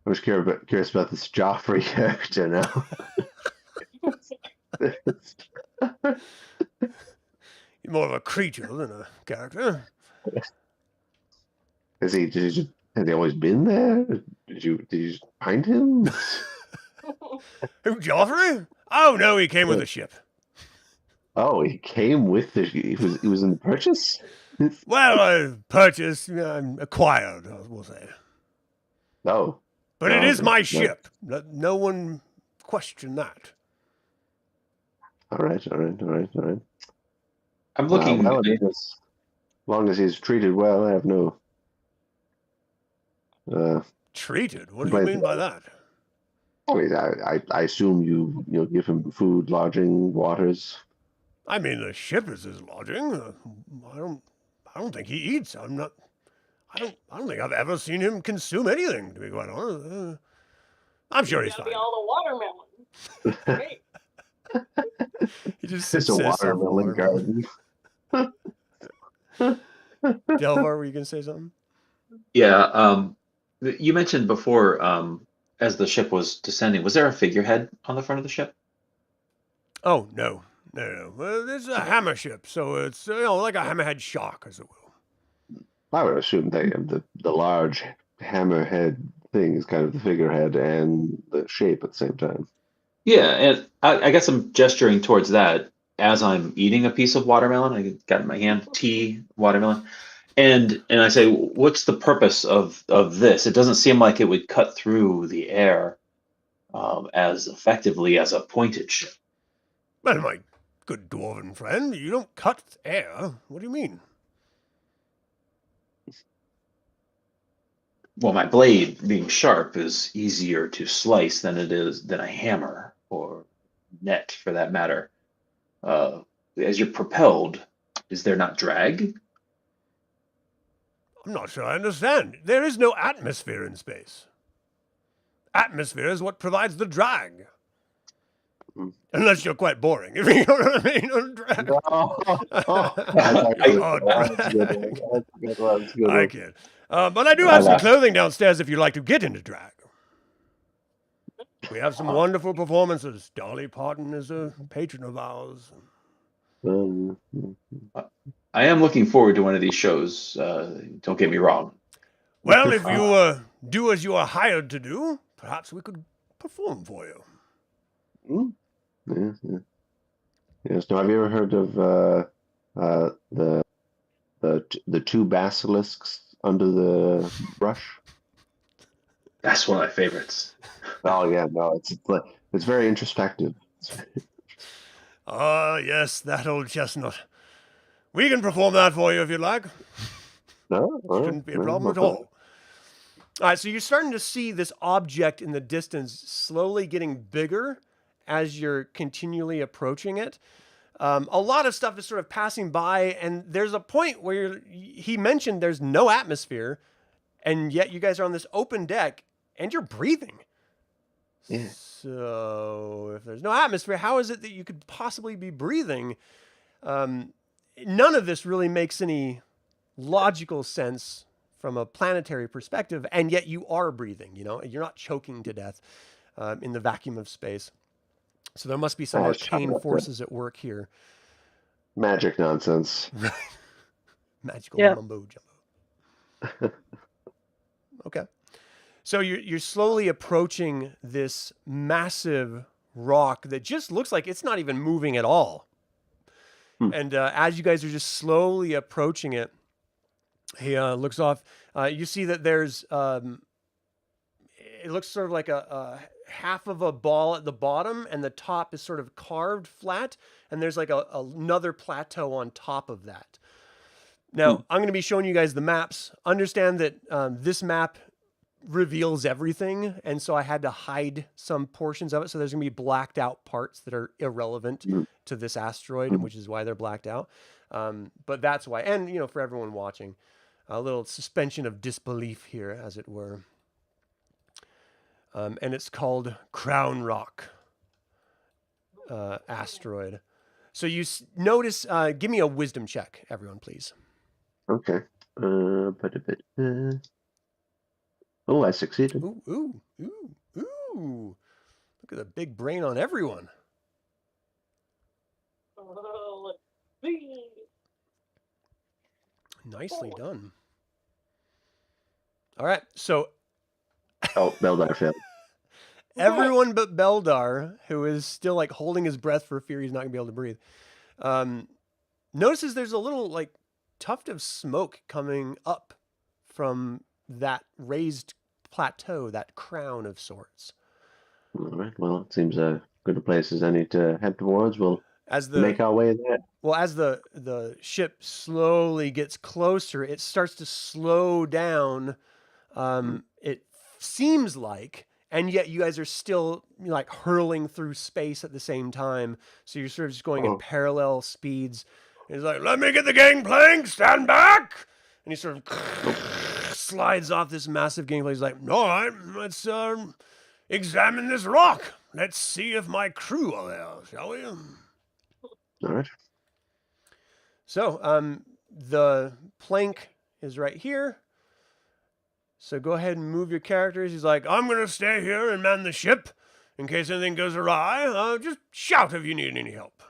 I was curious about this Joffrey character now. He's more of a creature than a character. Has he always been there? Did you just find him? Who, Joffrey? Oh no, he came with a ship. Oh, he came with the. He was in the purchase. Well, I purchased, acquired, we'll say. Oh, But it is okay. my No. ship. Let no one question that. All right. I'm looking. Well, I mean, as long as he's treated well, I have no Treated? What do you complaints mean about by it. that? I mean, I assume you give him food, lodging, waters. I mean, the ship is his lodging. I don't think he eats. I don't think I've ever seen him consume anything, to be quite honest. I'm sure he's Gotta fine. be all the watermelon. Great. He just It's a sips on watermelon garden. Delvar, were you going to say something? Yeah. You mentioned before, as the ship was descending, was there a figurehead on the front of the ship? Oh, no. Well, this is a hammer ship, so it's like a hammerhead shark, as it will. I would assume the large hammerhead thing is kind of the figurehead and the shape at the same time. Yeah, and I guess I'm gesturing towards that as I'm eating a piece of watermelon. I got in my hand watermelon, and I say, "What's the purpose of this? It doesn't seem like it would cut through the air as effectively as a pointed ship." Well, my good dwarven friend, you don't cut air. What do you mean? Well, my blade being sharp is easier to slice than a hammer or net, for that matter. As you're propelled, is there not drag? I'm not sure I understand. There is no atmosphere in space. Atmosphere is what provides the drag. Unless you're quite boring, if you know what I mean. Drag. I kid. But I do have some clothing downstairs if you'd like to get into drag. We have some wonderful performances. Dolly Parton is a patron of ours. I am looking forward to one of these shows. Don't get me wrong. Well, if you do as you are hired to do, perhaps we could perform for you. Yes. Now, have you ever heard of the two basilisks under the brush? That's one of my favorites. Oh yeah, no, it's very introspective. Yes, that old chestnut. We can perform that for you if you'd like. No, Shouldn't be a problem at all. All right, so you're starting to see this object in the distance slowly getting bigger as you're continually approaching it. A lot of stuff is sort of passing by, and there's a point where he mentioned there's no atmosphere, and yet you guys are on this open deck, and you're breathing. Yeah. So if there's no atmosphere, how is it that you could possibly be breathing? None of this really makes any logical sense from a planetary perspective, and yet you are breathing. You're not choking to death in the vacuum of space. So there must be some arcane forces at work here. Magic nonsense. Magical mumbo jumbo. Okay. So you're slowly approaching this massive rock that just looks like it's not even moving at all. And as you guys are just slowly approaching it, he looks off. You see that there's, it looks sort of like a half of a ball at the bottom, and the top is sort of carved flat, and there's like another plateau on top of that. Now, I'm going to be showing you guys the maps. Understand that this map reveals everything, and so I had to hide some portions of it, so there's going to be blacked out parts that are irrelevant to this asteroid, which is why they're blacked out. But that's why. And, for everyone watching, a little suspension of disbelief here, as it were. And it's called Crown Rock asteroid. So you notice, give me a wisdom check, everyone, please. Okay. Oh, I succeeded. Ooh. Look at the big brain on everyone. Let's see. Nicely done. All right, so Oh, Beldar failed. everyone but Beldar, who is still like holding his breath for fear he's not gonna be able to breathe, Notices there's a little like tuft of smoke coming up from that raised plateau, that crown of sorts. All right. Well, it seems a good a place as any to head towards. We'll make our way there. Well, as the ship slowly gets closer, it starts to slow down. It seems like, and yet you guys are still like hurling through space at the same time. So you're sort of just going in parallel speeds. He's like, "Let me get the gangplank, stand back!" And he sort of slides off this massive gangplank. He's like, "All right, let's examine this rock. Let's see if my crew are there, shall we?" All right. So, the plank is right here. So go ahead and move your characters. He's like, "I'm going to stay here and man the ship. In case anything goes awry, just shout if you need any help."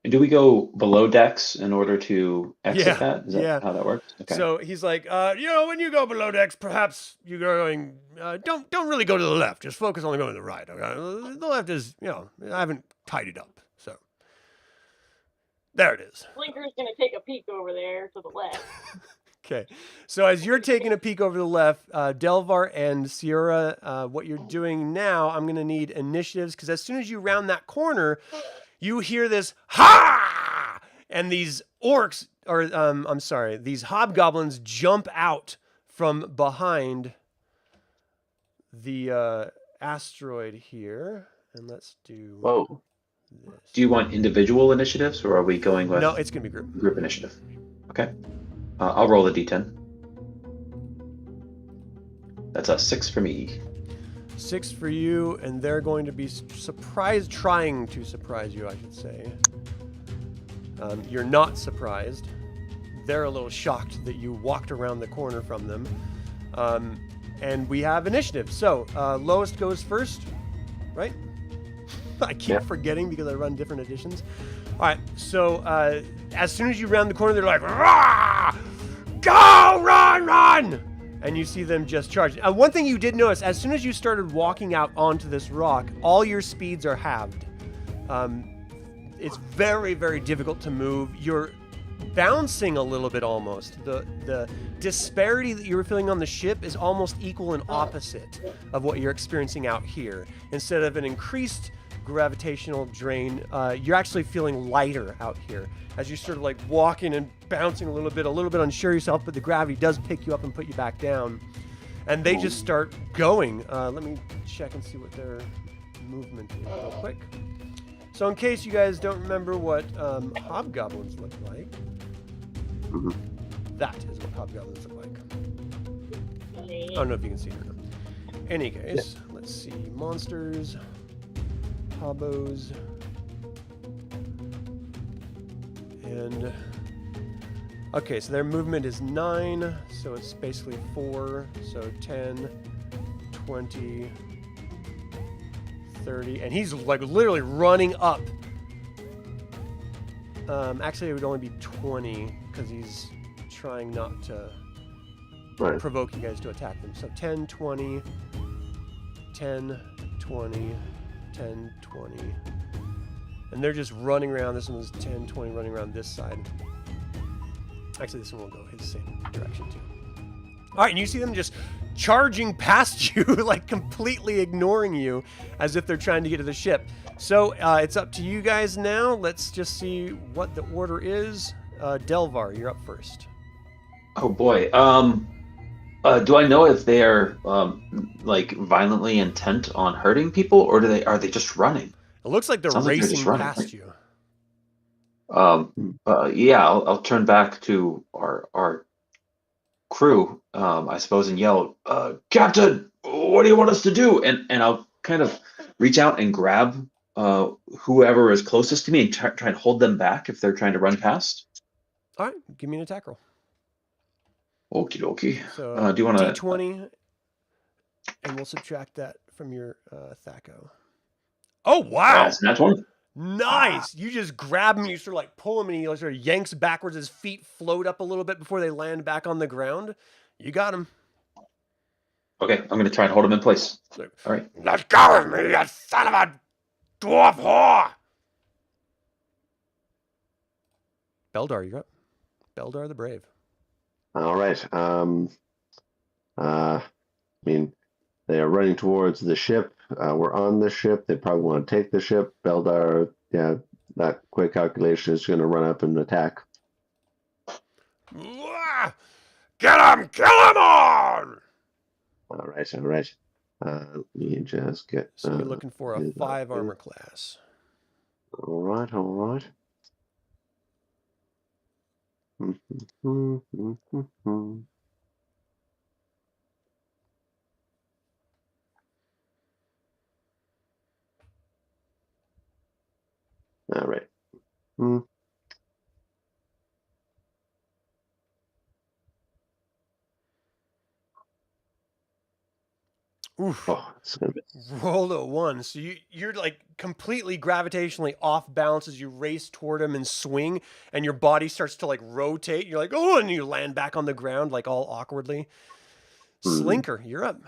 And do we go below decks in order to exit that? Is that how that works? Okay. So he's like, when you go below decks, perhaps you're going, don't really go to the left. Just focus on going to the right. Okay? The left is, I haven't tidied up. So there it is. Slinker's going to take a peek over there to the left. Okay. So as you're taking a peek over the left, Delvar and Siora, what you're doing now, I'm going to need initiatives, because as soon as you round that corner, you hear this "ha!" and these orcs, or these hobgoblins jump out from behind the asteroid here. And let's do this. Do you want individual initiatives, or are we going with... No, it's going to be group initiative. Okay. I'll roll a d10. That's a 6 for me. 6 for you, and they're going to be trying to surprise you, I should say. You're not surprised. They're a little shocked that you walked around the corner from them. And we have initiative. So, lowest goes first, right? I keep forgetting because I run different editions. All right, so as soon as you round the corner, they're like, "Rah! Go, run! And you see them just charge. One thing you did notice, as soon as you started walking out onto this rock, all your speeds are halved. It's very, very difficult to move. You're bouncing a little bit almost. The disparity that you were feeling on the ship is almost equal and opposite of what you're experiencing out here. Instead of an increased gravitational drain, you're actually feeling lighter out here as you're sort of like walking and bouncing a little bit unsure yourself, but the gravity does pick you up and put you back down. And they just start going. Let me check and see what their movement is real quick. So in case you guys don't remember what hobgoblins look like, that is what hobgoblins look like. I don't know if you can see it or not. Any case, let's see. Monsters, hobos, and okay, so their movement is 9, so it's basically 4, so 10, 20, 30, and he's like literally running up. Actually, it would only be 20 because he's trying not to provoke you guys to attack them. So 10, 20, 10, 20, 10, 20. And they're just running around. This one's 10, 20 running around this side. Actually, this one will go his same direction too. All right, and you see them just charging past you, like completely ignoring you as if they're trying to get to the ship. So it's up to you guys now. Let's just see what the order is. Delvar, you're up first. Oh boy. Do I know if they are like violently intent on hurting people, or are they just running? It looks like they're racing past you. Yeah, I'll turn back to our crew, I suppose, and yell, "Captain, what do you want us to do?" And I'll kind of reach out and grab whoever is closest to me and try and hold them back if they're trying to run past. All right, give me an attack roll. Okie dokie. So, do you want to D20, and we'll subtract that from your THAC0. Oh wow! That's not one. Nice. You just grab him, you sort of like pull him, and he sort of yanks backwards. His feet float up a little bit before they land back on the ground. You got him. Okay, I'm going to try and hold him in place. All right. Let go of me, you son of a dwarf whore! Beldar, you're up. Beldar the Brave. All right. I mean, they are running towards the ship. We're on the ship. They probably want to take the ship. Beldar, yeah, that quick calculation is going to run up and attack. Get him! Kill him all! All right, all right. Let me just get. So you're looking for a 5 armor class. All right, all right. All right. Oof. Oh, it's gonna be... Rolled a 1. So you're like completely gravitationally off balance as you race toward him and swing, and your body starts to like rotate. You're like, oh, and you land back on the ground like all awkwardly. Slinker, you're up.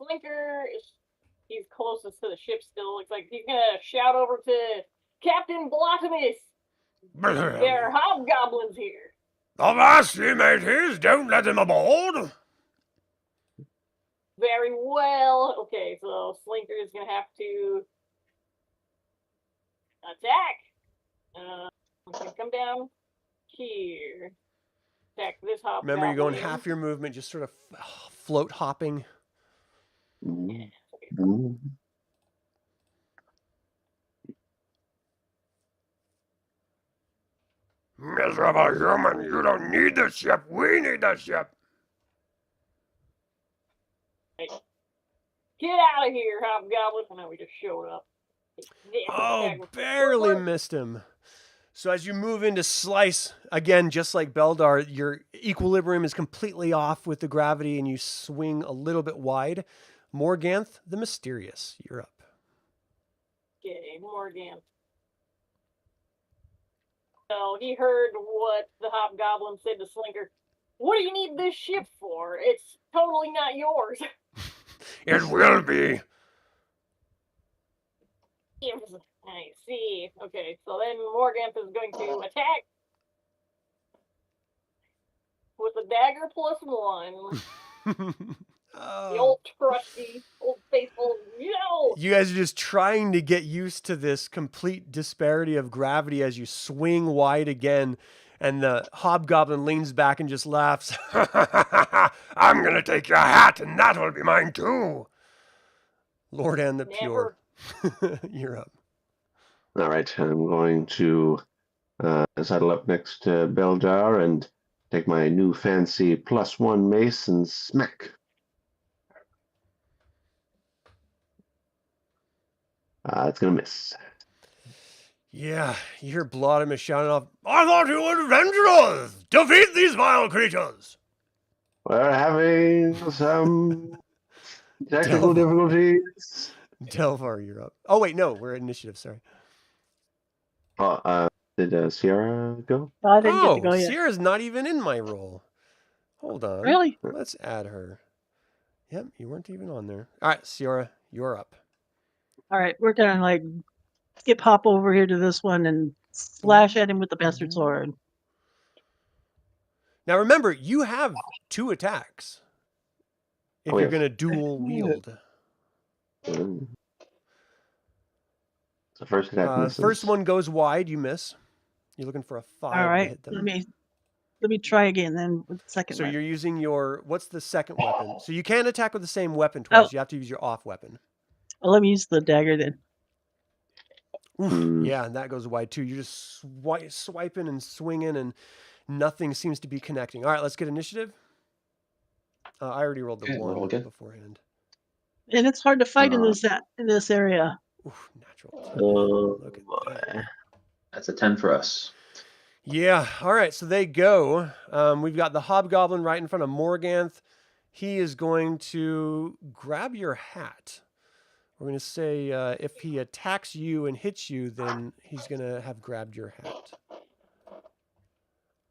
Slinker he's closest to the ship still. Looks like he's gonna shout over to Captain Blotimus. There are hobgoblins here. Avast, ye mateys, don't let them aboard. Very well. Okay, so Slinker is gonna have to attack. Okay, come down here. Attack this hobgoblin. Remember, you're going half your movement, just sort of float hopping. Miserable human, you don't need the ship. We need the ship. Get out of here, hobgoblin. Oh, no, we just showed up. Oh, barely missed him. So as you move into slice, again, just like Beldar, your equilibrium is completely off with the gravity and you swing a little bit wide. Morganth, the Mysterious, you're up. Okay, Morganth. So he heard what the hobgoblin said to Slinker. What do you need this ship for? It's totally not yours. It will be. I see. Okay, so then Morganth is going to attack with a dagger +1. The old trusty, old faithful, You guys are just trying to get used to this complete disparity of gravity as you swing wide again, and the hobgoblin leans back and just laughs. I'm going to take your hat, and that will be mine too. Lordan the Pure. You're up. All right, I'm going to settle up next to Beldar and take my new fancy +1 mace and smack. It's going to miss. Yeah, you hear Blotimus shouting off, I thought you would avenge us! Defeat these vile creatures! We're having some technical difficulties. Delvar, you're up. Oh, wait, no, we're at initiative, sorry. Did Siora go? I didn't get to go yet. Sierra's not even in my role. Hold on. Really? Let's add her. Yep, you weren't even on there. All right, Siora, you're up. All right, we're gonna like skip hop over here to this one and slash at him with the bastard sword. Now remember, you have 2 attacks. If you're going to dual wield. The first attack misses. First one goes wide, you miss. You're looking for a 5 All to right, hit them. let me try again then with the second So one. you're using your, what's the second weapon? So you can't attack with the same weapon twice. Oh. You have to use your off weapon. Well, let me use the dagger then. Oof, yeah, and that goes wide too. You're just swiping and swinging, and nothing seems to be connecting. All right, let's get initiative. I already rolled the 1 beforehand. And it's hard to fight in this area. Oof, natural 10. Look at that. That's a 10 for us. Yeah, all right, so they go. We've got the hobgoblin right in front of Morganth. He is going to grab your hat. We're going to say if he attacks you and hits you, then he's going to have grabbed your hat.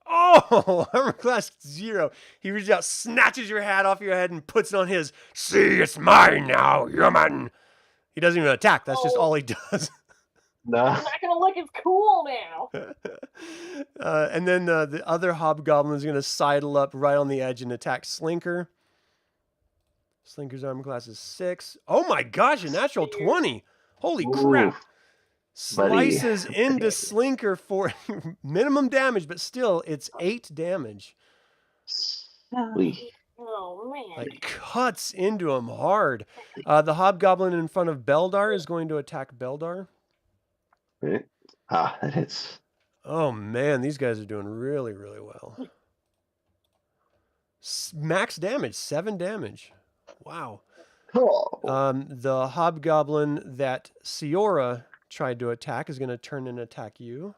Oh, armor class 0. He reaches out, snatches your hat off your head, and puts it on his. See, it's mine now, human. He doesn't even attack. That's just all he does. No. It's not gonna look as cool now. And then the other hobgoblin is going to sidle up right on the edge and attack Slinker. Slinker's armor class is 6. Oh my gosh, a natural 20. Holy crap. Ooh, Slices into Slinker for minimum damage, but still, it's 8 damage. Wee. Oh man. Like, cuts into him hard. The hobgoblin in front of Beldar is going to attack Beldar. Right. Ah, that hits. Oh man, these guys are doing really, really well. Max damage, 7 damage. Wow. Cool. The hobgoblin that Siora tried to attack is going to turn and attack you.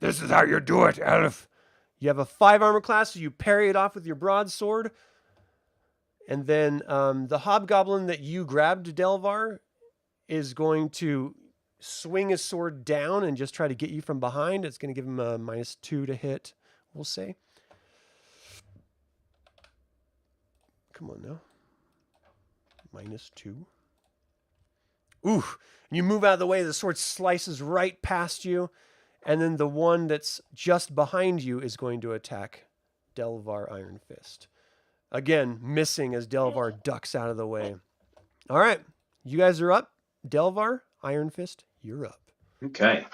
This is how you do it, elf. You have a 5 armor class, so you parry it off with your broadsword. And then the hobgoblin that you grabbed, Delvar, is going to swing his sword down and just try to get you from behind. It's going to give him a -2 to hit, we'll say. Come on now. -2. Ooh. You move out of the way, the sword slices right past you. And then the one that's just behind you is going to attack Delvar Ironfist. Again, missing as Delvar ducks out of the way. All right. You guys are up. Delvar, Ironfist, you're up. Okay.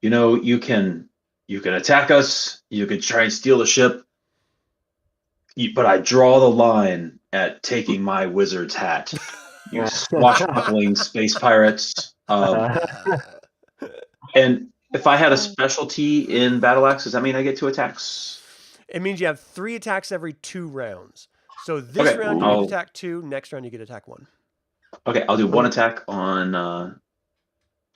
You know, you can attack us. You can try and steal the ship. But I draw the line at taking my wizard's hat. You swashbuckling space pirates. And if I had a specialty in battle axe, does that mean I get 2 attacks? It means you have 3 attacks every 2 rounds. So this round you get attack 2, next round you get attack 1. Okay, I'll do 1 attack on...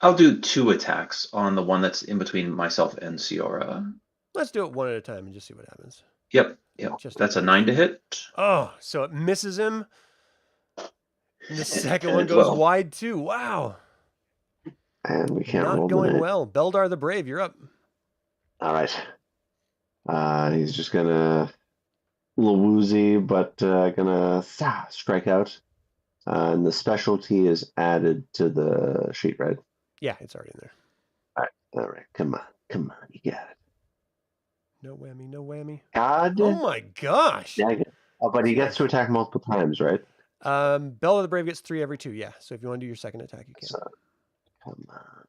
I'll do 2 attacks on the one that's in between myself and Siora. Let's do it one at a time and just see what happens. Yep. Just That's a 9 to hit. Oh, so it misses him. And the second one goes wide too. Wow. And we can't roll. Not going well. Beldar the Brave, you're up. All right. He's just gonna a little woozy, but gonna strike out. And the specialty is added to the sheet, right? Yeah, it's already in there. All right. Come on, you got it. No whammy, no whammy. God. Oh my gosh. Oh, but he gets to attack multiple times, right? Beldar the Brave gets 3 every 2, yeah. So if you want to do your second attack, you can. So, come on.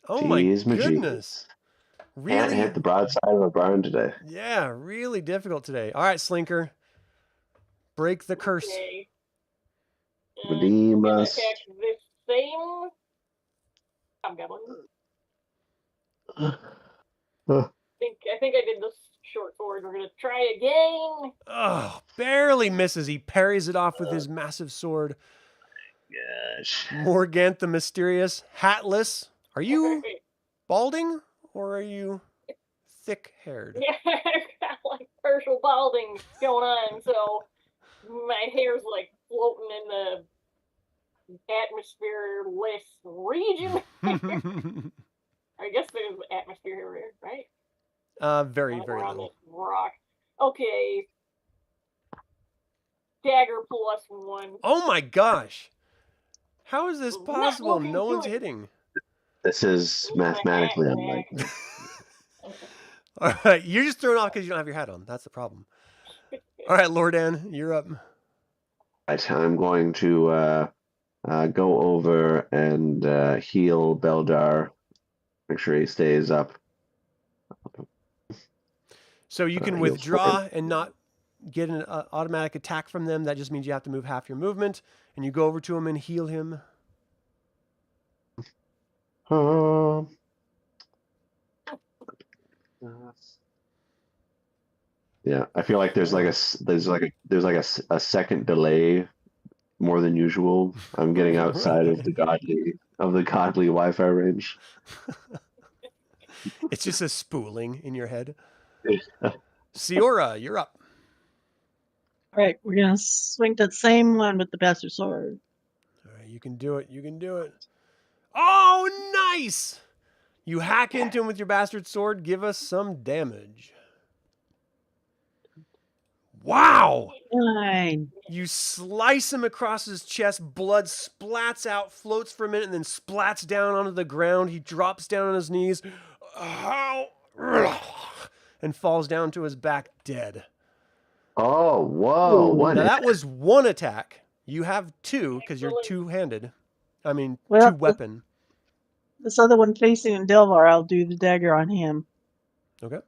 Oh Jeez, my goodness. Really? Can't hit the broadside of a barn today. Yeah, really difficult today. All right, Slinker. Break the curse. Okay. Redeem I'm gonna us. attack this same hobgoblin. I think I did this short sword. We're gonna try again. Oh, barely misses. He parries it off with his massive sword. Gosh. Morganth the Mysterious, hatless. Are you Okay. balding or are you thick-haired? Yeah, I've got like partial balding going on, so my hair's like floating in the atmosphere-less region. I guess there's atmosphere here, right? Very, very on little. this rock. Okay. Dagger +1. Oh my gosh. How is this Not possible? looking No one's good. hitting. This is mathematically unlikely. All right, you're just thrown off because you don't have your hat on. That's the problem. All right, Lordan, you're up. Right, I'm going to go over and heal Beldar. Make sure he stays up. So you can heals withdraw and not get an automatic attack from them. That just means you have to move half your movement. And you go over to him and heal him. Yeah, I feel like there's a second delay more than usual. I'm getting outside of the godly Wi-Fi range. It's just a spooling in your head. Siora, you're up. All right, we're gonna swing that same one with the bastard sword. All right, you can do it. You can do it. Oh, nice! You hack into him with your bastard sword. Give us some damage. Wow! Fine. You slice him across his chest, blood splats out, floats for a minute, and then splats down onto the ground. He drops down on his knees and falls down to his back dead. Oh, whoa! What? Now that was one attack. You have two because you're two-handed. I mean, Well, two-weapon. This other one facing Delvar, I'll do the dagger on him. Okay.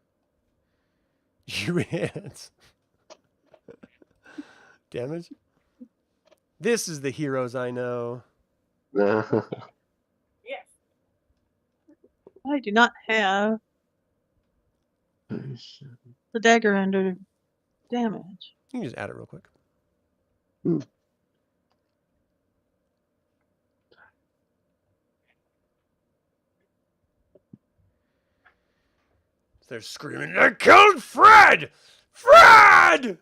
You hit. Damage? This is the heroes I know. Yes. I do not have the dagger under damage. You can just add it real quick. They're screaming, "They killed Fred! Fred!"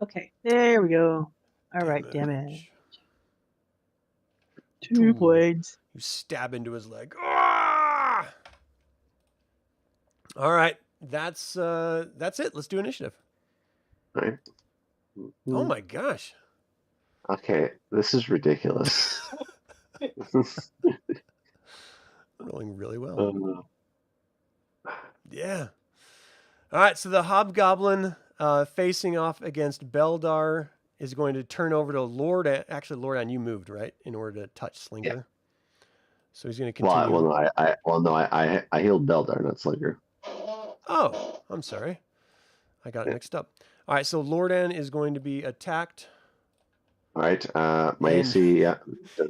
Okay, there we go. All right, damage. 2 blades. You stab into his leg. Ah! All right, that's it. Let's do initiative. Right. Oh my gosh. Okay, this is ridiculous. Rolling really well. Yeah. All right, so the hobgoblin facing off against Beldar is going to turn over to Lordan. Actually, Lordan, you moved, right, in order to touch Slinker. Yeah. So he's going to continue. I healed Beldar, not Slinker. Oh, I'm sorry. I got it mixed up. All right, so Lordan is going to be attacked. All right, my AC,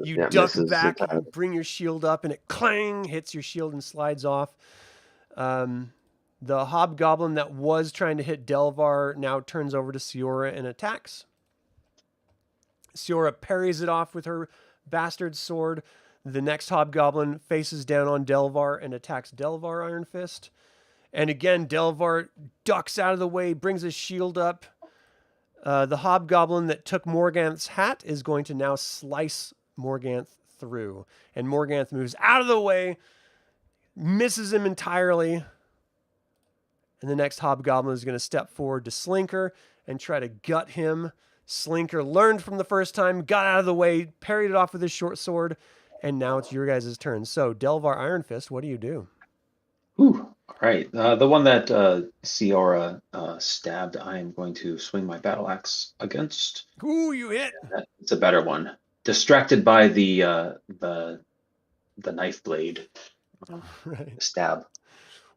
You duck back, bring your shield up, and it clang, hits your shield and slides off. The hobgoblin that was trying to hit Delvar now turns over to Siora and attacks. Siora parries it off with her bastard sword. The next hobgoblin faces down on Delvar and attacks Delvar Ironfist. And again, Delvar ducks out of the way, brings his shield up. The hobgoblin that took Morganth's hat is going to now slice Morganth through. And Morganth moves out of the way, misses him entirely. And the next hobgoblin is going to step forward to Slinker and try to gut him. Slinker learned from the first time, got out of the way, parried it off with his short sword, and now it's your guys' turn. So, Delvar Ironfist, what do you do? All right. The one that Siora stabbed, I am going to swing my battle axe against. Ooh, you hit! It's a better one. Distracted by the knife blade stab.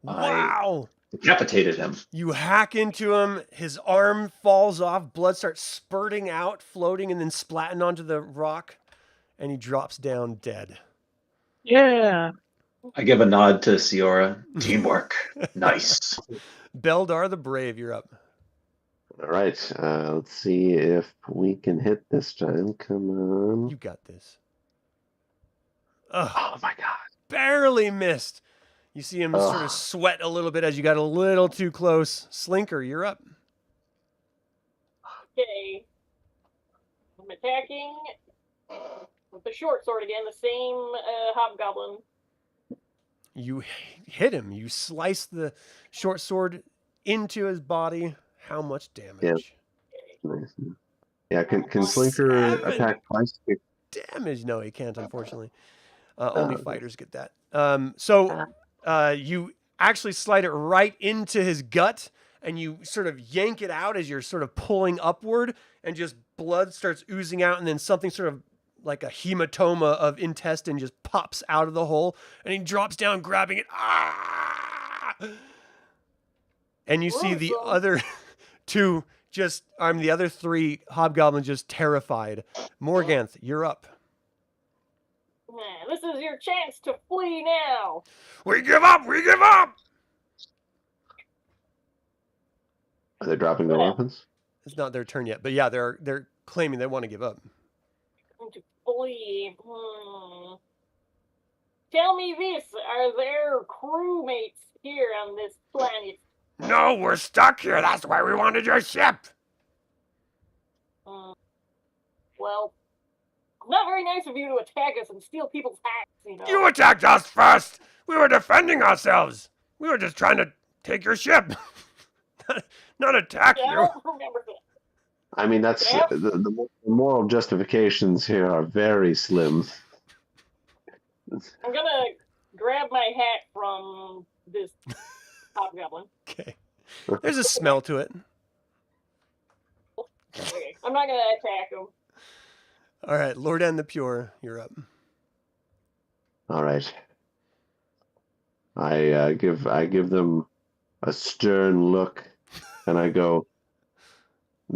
Wow! Decapitated him. You hack into him, his arm falls off, blood starts spurting out, floating, and then splatting onto the rock, and he drops down dead. Yeah. I give a nod to Siora. Teamwork. Nice. Beldar the Brave, you're up. All right, let's see if we can hit this time. Come on. You got this. Oh my god. Barely missed. You see him sort of sweat a little bit as you got a little too close. Slinker, you're up. Okay. I'm attacking with the short sword again, the same hobgoblin. You hit him. You slice the short sword into his body. How much damage? Yeah, can Slinker attack twice? Damage? No, he can't, unfortunately. Only fighters get that. So you actually slide it right into his gut, and you sort of yank it out as you're sort of pulling upward, and just blood starts oozing out, and then something sort of like a hematoma of intestine just pops out of the hole, and he drops down grabbing it. Ah! And you see the other two the other three hobgoblins just terrified. Morganth, you're up. This is your chance to flee now. We give up! We give up! Are they dropping their weapons? It's not their turn yet, but yeah, they're claiming they want to give up. To flee. Tell me this: are there crewmates here on this planet? No, we're stuck here. That's why we wanted your ship. Well, not very nice of you to attack us and steal people's hats, you know. You attacked us first! We were defending ourselves! We were just trying to take your ship! Not attack Yeah, I you! don't remember that. I mean, that's Yeah. the moral justifications here are very slim. I'm gonna grab my hat from this hobgoblin. Okay. There's a smell to it. Okay, I'm not gonna attack him. All right, Lordan the Pure, you're up. All right. I give them a stern look, and I go,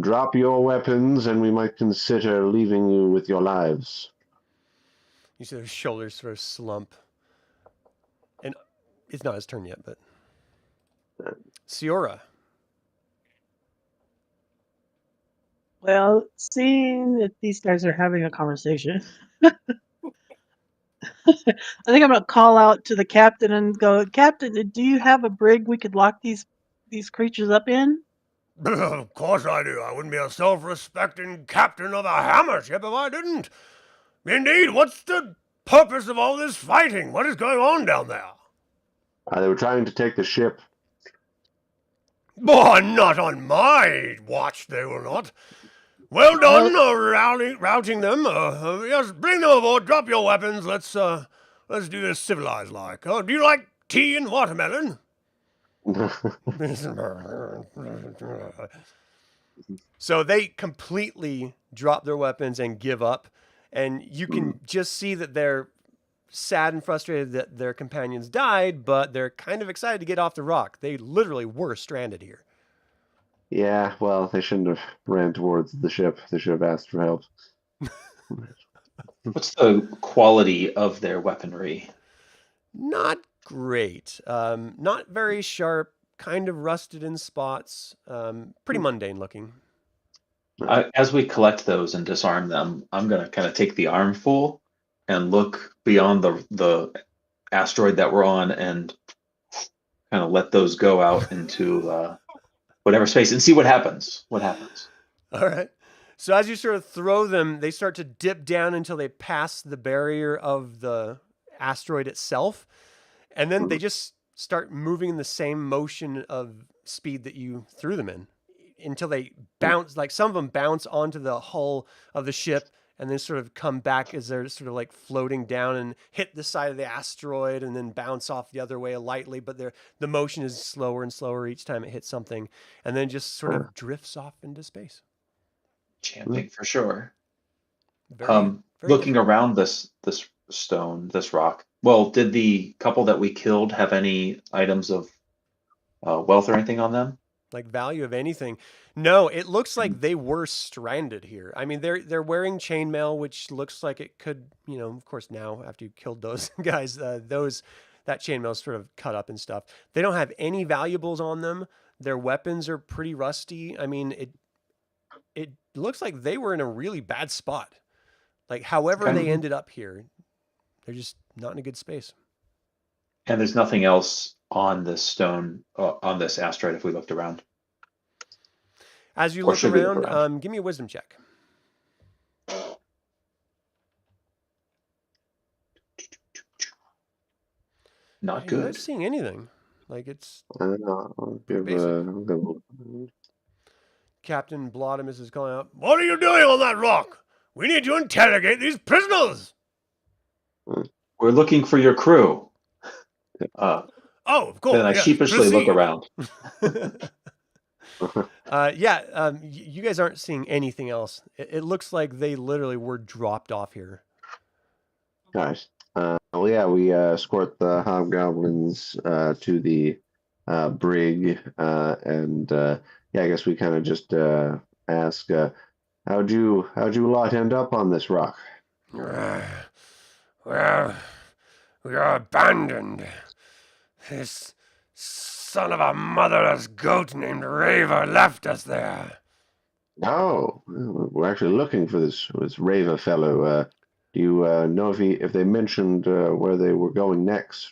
"Drop your weapons, and we might consider leaving you with your lives." You see their shoulders sort of slump. And it's not his turn yet, but... Siora. Well, seeing that these guys are having a conversation, I think I'm gonna call out to the captain and go, "Captain, do you have a brig we could lock these creatures up in?" Of course I do. I wouldn't be a self-respecting captain of a hammer ship if I didn't. Indeed, what's the purpose of all this fighting? What is going on down there? They were trying to take the ship. Boy, not on my watch, they will not. Well done, routing them. Yes, bring them aboard. Drop your weapons. Let's do this civilized like. Do you like tea and watermelon? So they completely drop their weapons and give up, and you can just see that they're sad and frustrated that their companions died, but they're kind of excited to get off the rock. They literally were stranded here. Yeah, well, they shouldn't have ran towards the ship. They should have asked for help. What's the quality of their weaponry? Not great. Not very sharp, kind of rusted in spots. Pretty mundane looking. As we collect those and disarm them, I'm going to kind of take the armful and look beyond the asteroid that we're on and kind of let those go out into whatever space and see what happens. What happens? All right. So as you sort of throw them, they start to dip down until they pass the barrier of the asteroid itself. And then they just start moving in the same motion of speed that you threw them in until they bounce. Like some of them bounce onto the hull of the ship and then sort of come back as they're sort of like floating down and hit the side of the asteroid and then bounce off the other way lightly. But the motion is slower and slower each time it hits something, and then just sort of drifts off into space. Chanting for sure. Very Looking different. around this stone, this rock. Well, did the couple that we killed have any items of wealth or anything on them? Like value of anything? No, it looks like they were stranded here. I mean, they're wearing chainmail, which looks like it could, of course, now after you killed those guys, that chainmail is sort of cut up and stuff. They don't have any valuables on them. Their weapons are pretty rusty. I mean, it looks like they were in a really bad spot. Like, however they ended up here, they're just not in a good space. And there's nothing else on this stone, on this asteroid if we looked around. As you Or look should we look around, around? give me a wisdom check. Not You're not good. seeing anything. Like, it's I don't know. I'll give basic. Captain Blottimus is calling out, "What are you doing on that rock? We need to interrogate these prisoners." We're looking for your crew. Oh, of course. Then I yes, sheepishly look proceed. around. You guys aren't seeing anything else. It looks like they literally were dropped off here. Guys, well, yeah, we escort the hobgoblins to the brig, and yeah, I guess we kind of just ask, how'd you lot end up on this rock? Well, we are abandoned. This son of a motherless goat named Raver left us there. Oh, we're actually looking for this Raver fellow. Do you know if they mentioned where they were going next?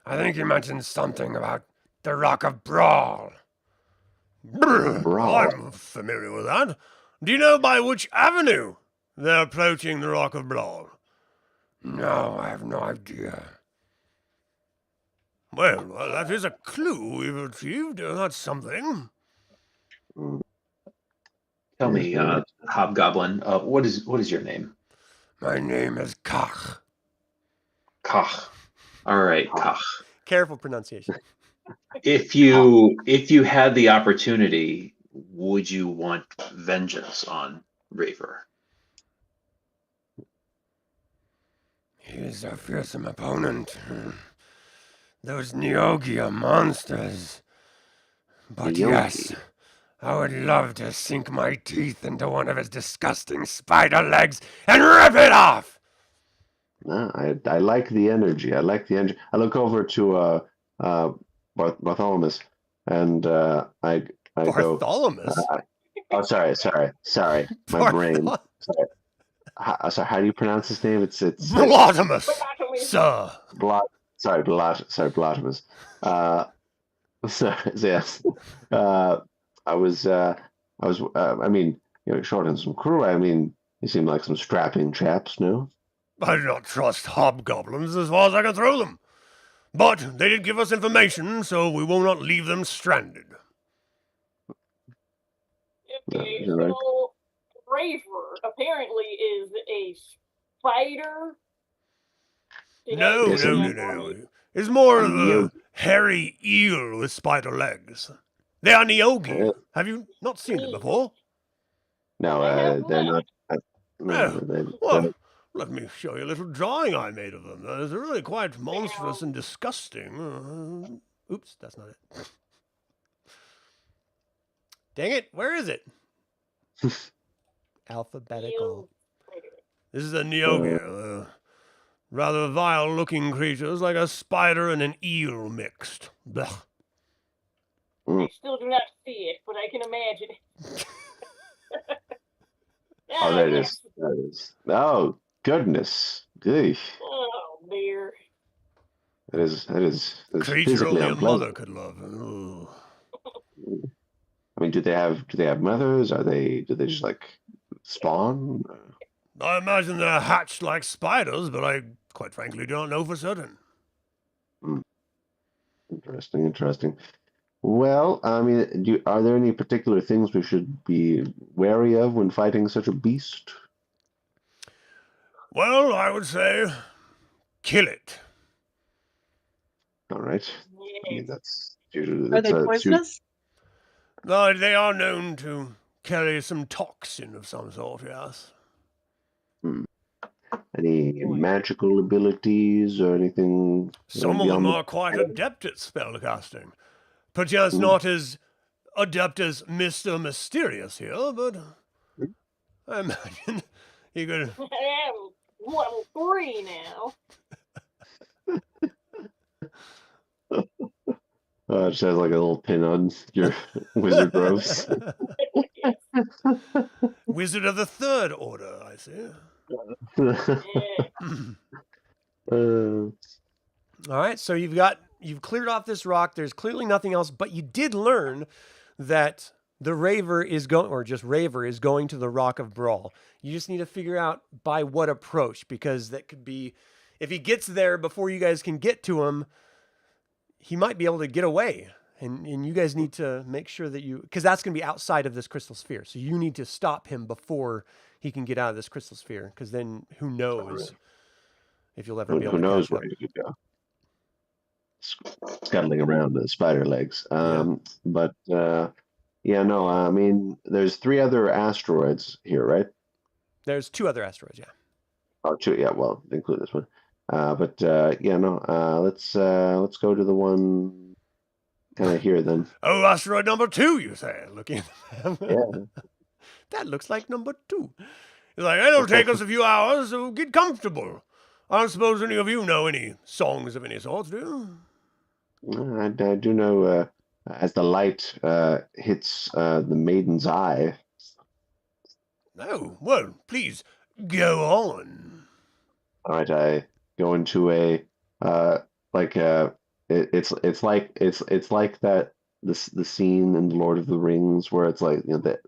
I think he mentioned something about the Rock of Brawl. Brawl? I'm familiar with that. Do you know by which avenue they're approaching the Rock of Blood? No, I have no idea. Well, that is a clue we've achieved. That's something. Mm. Tell Yes, me, very much. Hobgoblin, what is your name? My name is Kach. Kach. All right, Kach. Careful pronunciation. If you had the opportunity, would you want vengeance on Raver? He is a fearsome opponent. Those Neogi are monsters. But yes, Neogi. I would love to sink my teeth into one of his disgusting spider legs and rip it off! No, I like the energy. I like the energy. I look over to Bartholomew, and I go. Bartholomew? Oh, sorry. My brain. Sorry. How do you pronounce his name? It's Blottomus, sir. Blottomus. So yes. I mean, short on some crew. I mean, you seem like some strapping chaps, no? I do not trust hobgoblins as far as I can throw them. But they did give us information, so we will not leave them stranded. Okay, you're right. so Raver apparently is a spider. No. It's more of a hairy eel with spider legs. They are Neogi. Have you not seen them before? No, they're not. Well, let me show you a little drawing I made of them. They're really quite monstrous and disgusting. Oops, that's not it. Dang it, where is it? Alphabetical. This is a Neogi. Rather vile-looking creatures, like a spider and an eel mixed. Blech. I still do not see it, but I can imagine it. Oh, there it is. There it is. Oh, goodness. Eesh. Oh, dear. That is Creature only a unpleasant. mother could love. Ooh. I mean, do they have mothers? Do they just like spawn? I imagine they're hatched like spiders, but I quite frankly do not know for certain. Interesting. Well, I mean, are there any particular things we should be wary of when fighting such a beast? Well, I would say kill it. All right. I mean, that's usually. Are they poisonous? No, they are known to carry some toxin of some sort, yes. Any magical abilities or anything? Some of them are quite adept at spellcasting. Perchance not as adept as Mr. Mysterious here, but I imagine you could... I am level 3 now. It just has like a little pin on your wizard robes. Wizard of the Third Order, I see. All right, so you've cleared off this rock. There's clearly nothing else, but you did learn that the Raver is going to the Rock of Brawl. You just need to figure out by what approach, because that could be, if he gets there before you guys can get to him, he might be able to get away. And you guys need to make sure that because that's going to be outside of this crystal sphere. So you need to stop him before he can get out of this crystal sphere, because then who knows if you'll ever be able to who knows catch where up. you could go. Scuttling around the spider legs. But I mean, there's 3 other asteroids here, right? There's 2 other asteroids, yeah. Oh, 2, yeah, well, include this one. Let's go to the one kind of here then. Oh, asteroid number 2, you say, looking at them. Yeah. That looks like number 2. He's like, it'll take us a few hours, so get comfortable. I don't suppose any of you know any songs of any sort, do you? I do know as the light hits the maiden's eye. No, well, please go on. All right, I go into a it's like that the scene in Lord of the Rings where it's like the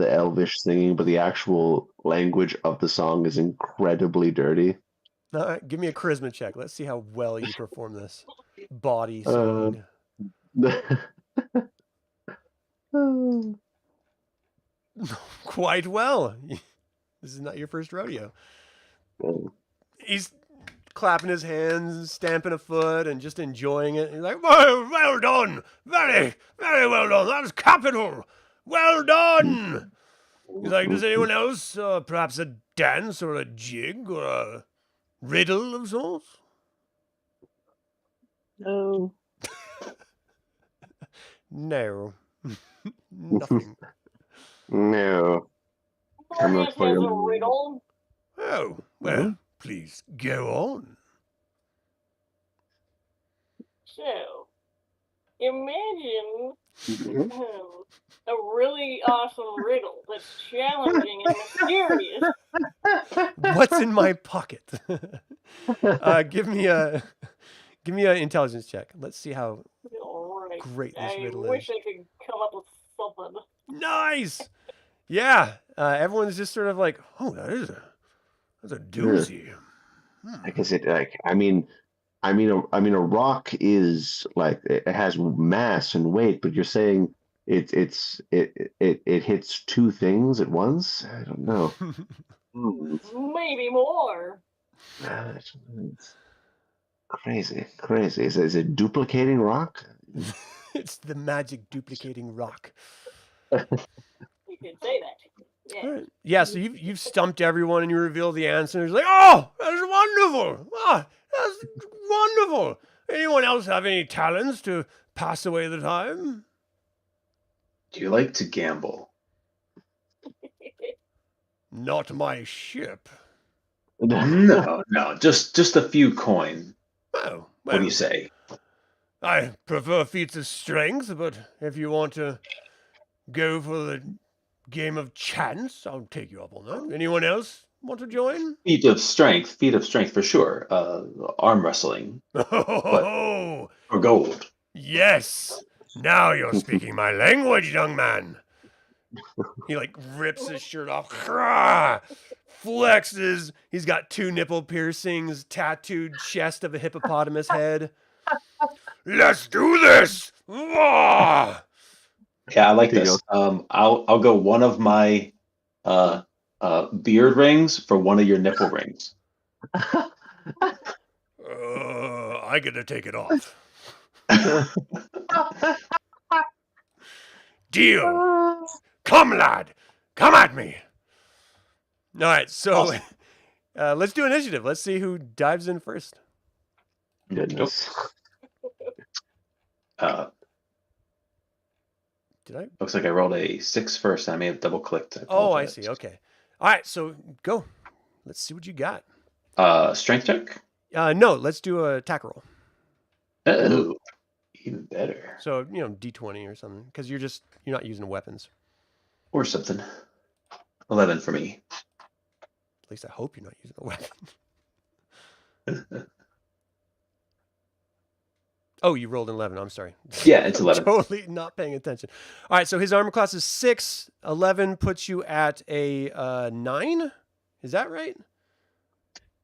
Elvish singing, but the actual language of the song is incredibly dirty. All right, give me a charisma check. Let's see how well you perform this. Body Uh, singing. Quite well. This is not your first rodeo. He's clapping his hands, stamping a foot, and just enjoying it. He's like, well done. Very, very well done. That was capital. Well done. He's like, does anyone else, perhaps a dance or a jig or a riddle of sorts? No. No. Nothing. No. I'm Morganth not has playing. a riddle. Oh, well, please go on. So, imagine a really awesome riddle that's challenging and mysterious. What's in my pocket? Give me an intelligence check. Let's see how Alright. great this I riddle wish is. I could come up with something. Nice. Yeah. Everyone's just sort of like, oh, that's a doozy. Like, is it like? I mean, a rock is like it has mass and weight, but you're saying it hits two things at once. I don't know. Maybe more. It's crazy. Is it duplicating rock? It's the magic duplicating rock. You could say that. Yeah. All right. Yeah, so you've stumped everyone and you reveal the answer. It's like, oh, that's wonderful. Ah, that's wonderful. Anyone else have any talents to pass away the time? Do you like to gamble? Not my ship. No, just a few coin. Oh, What do you say? I prefer feats of strength, but if you want to go for the game of chance, I'll take you up on that. Anyone else want to join? Feat of strength for sure. Arm wrestling Oh, or gold. yes. Now you're speaking my language, young man. He like rips his shirt off, flexes. He's got 2 nipple piercings, tattooed chest of a hippopotamus head. Let's do this. Ah! Yeah, I like this. I'll go one of my beard rings for one of your nipple rings. I get to take it off. Deal. Come, lad. Come at me. All right, so Awesome. let's do initiative. Let's see who dives in first. Goodness. Did I? Looks like I rolled a 6 first. I may have double clicked. Oh, I see. Okay. All right, so go. Let's see what you got. Strength check. No, let's do a attack roll. Oh, even better. So, D20 or something, because you're not using weapons. Or something. 11 for me. At least I hope you're not using a weapon. Oh, you rolled an 11. I'm sorry. Yeah, it's 11. Totally not paying attention. All right, so his armor class is 6. 11 puts you at a 9. Is that right?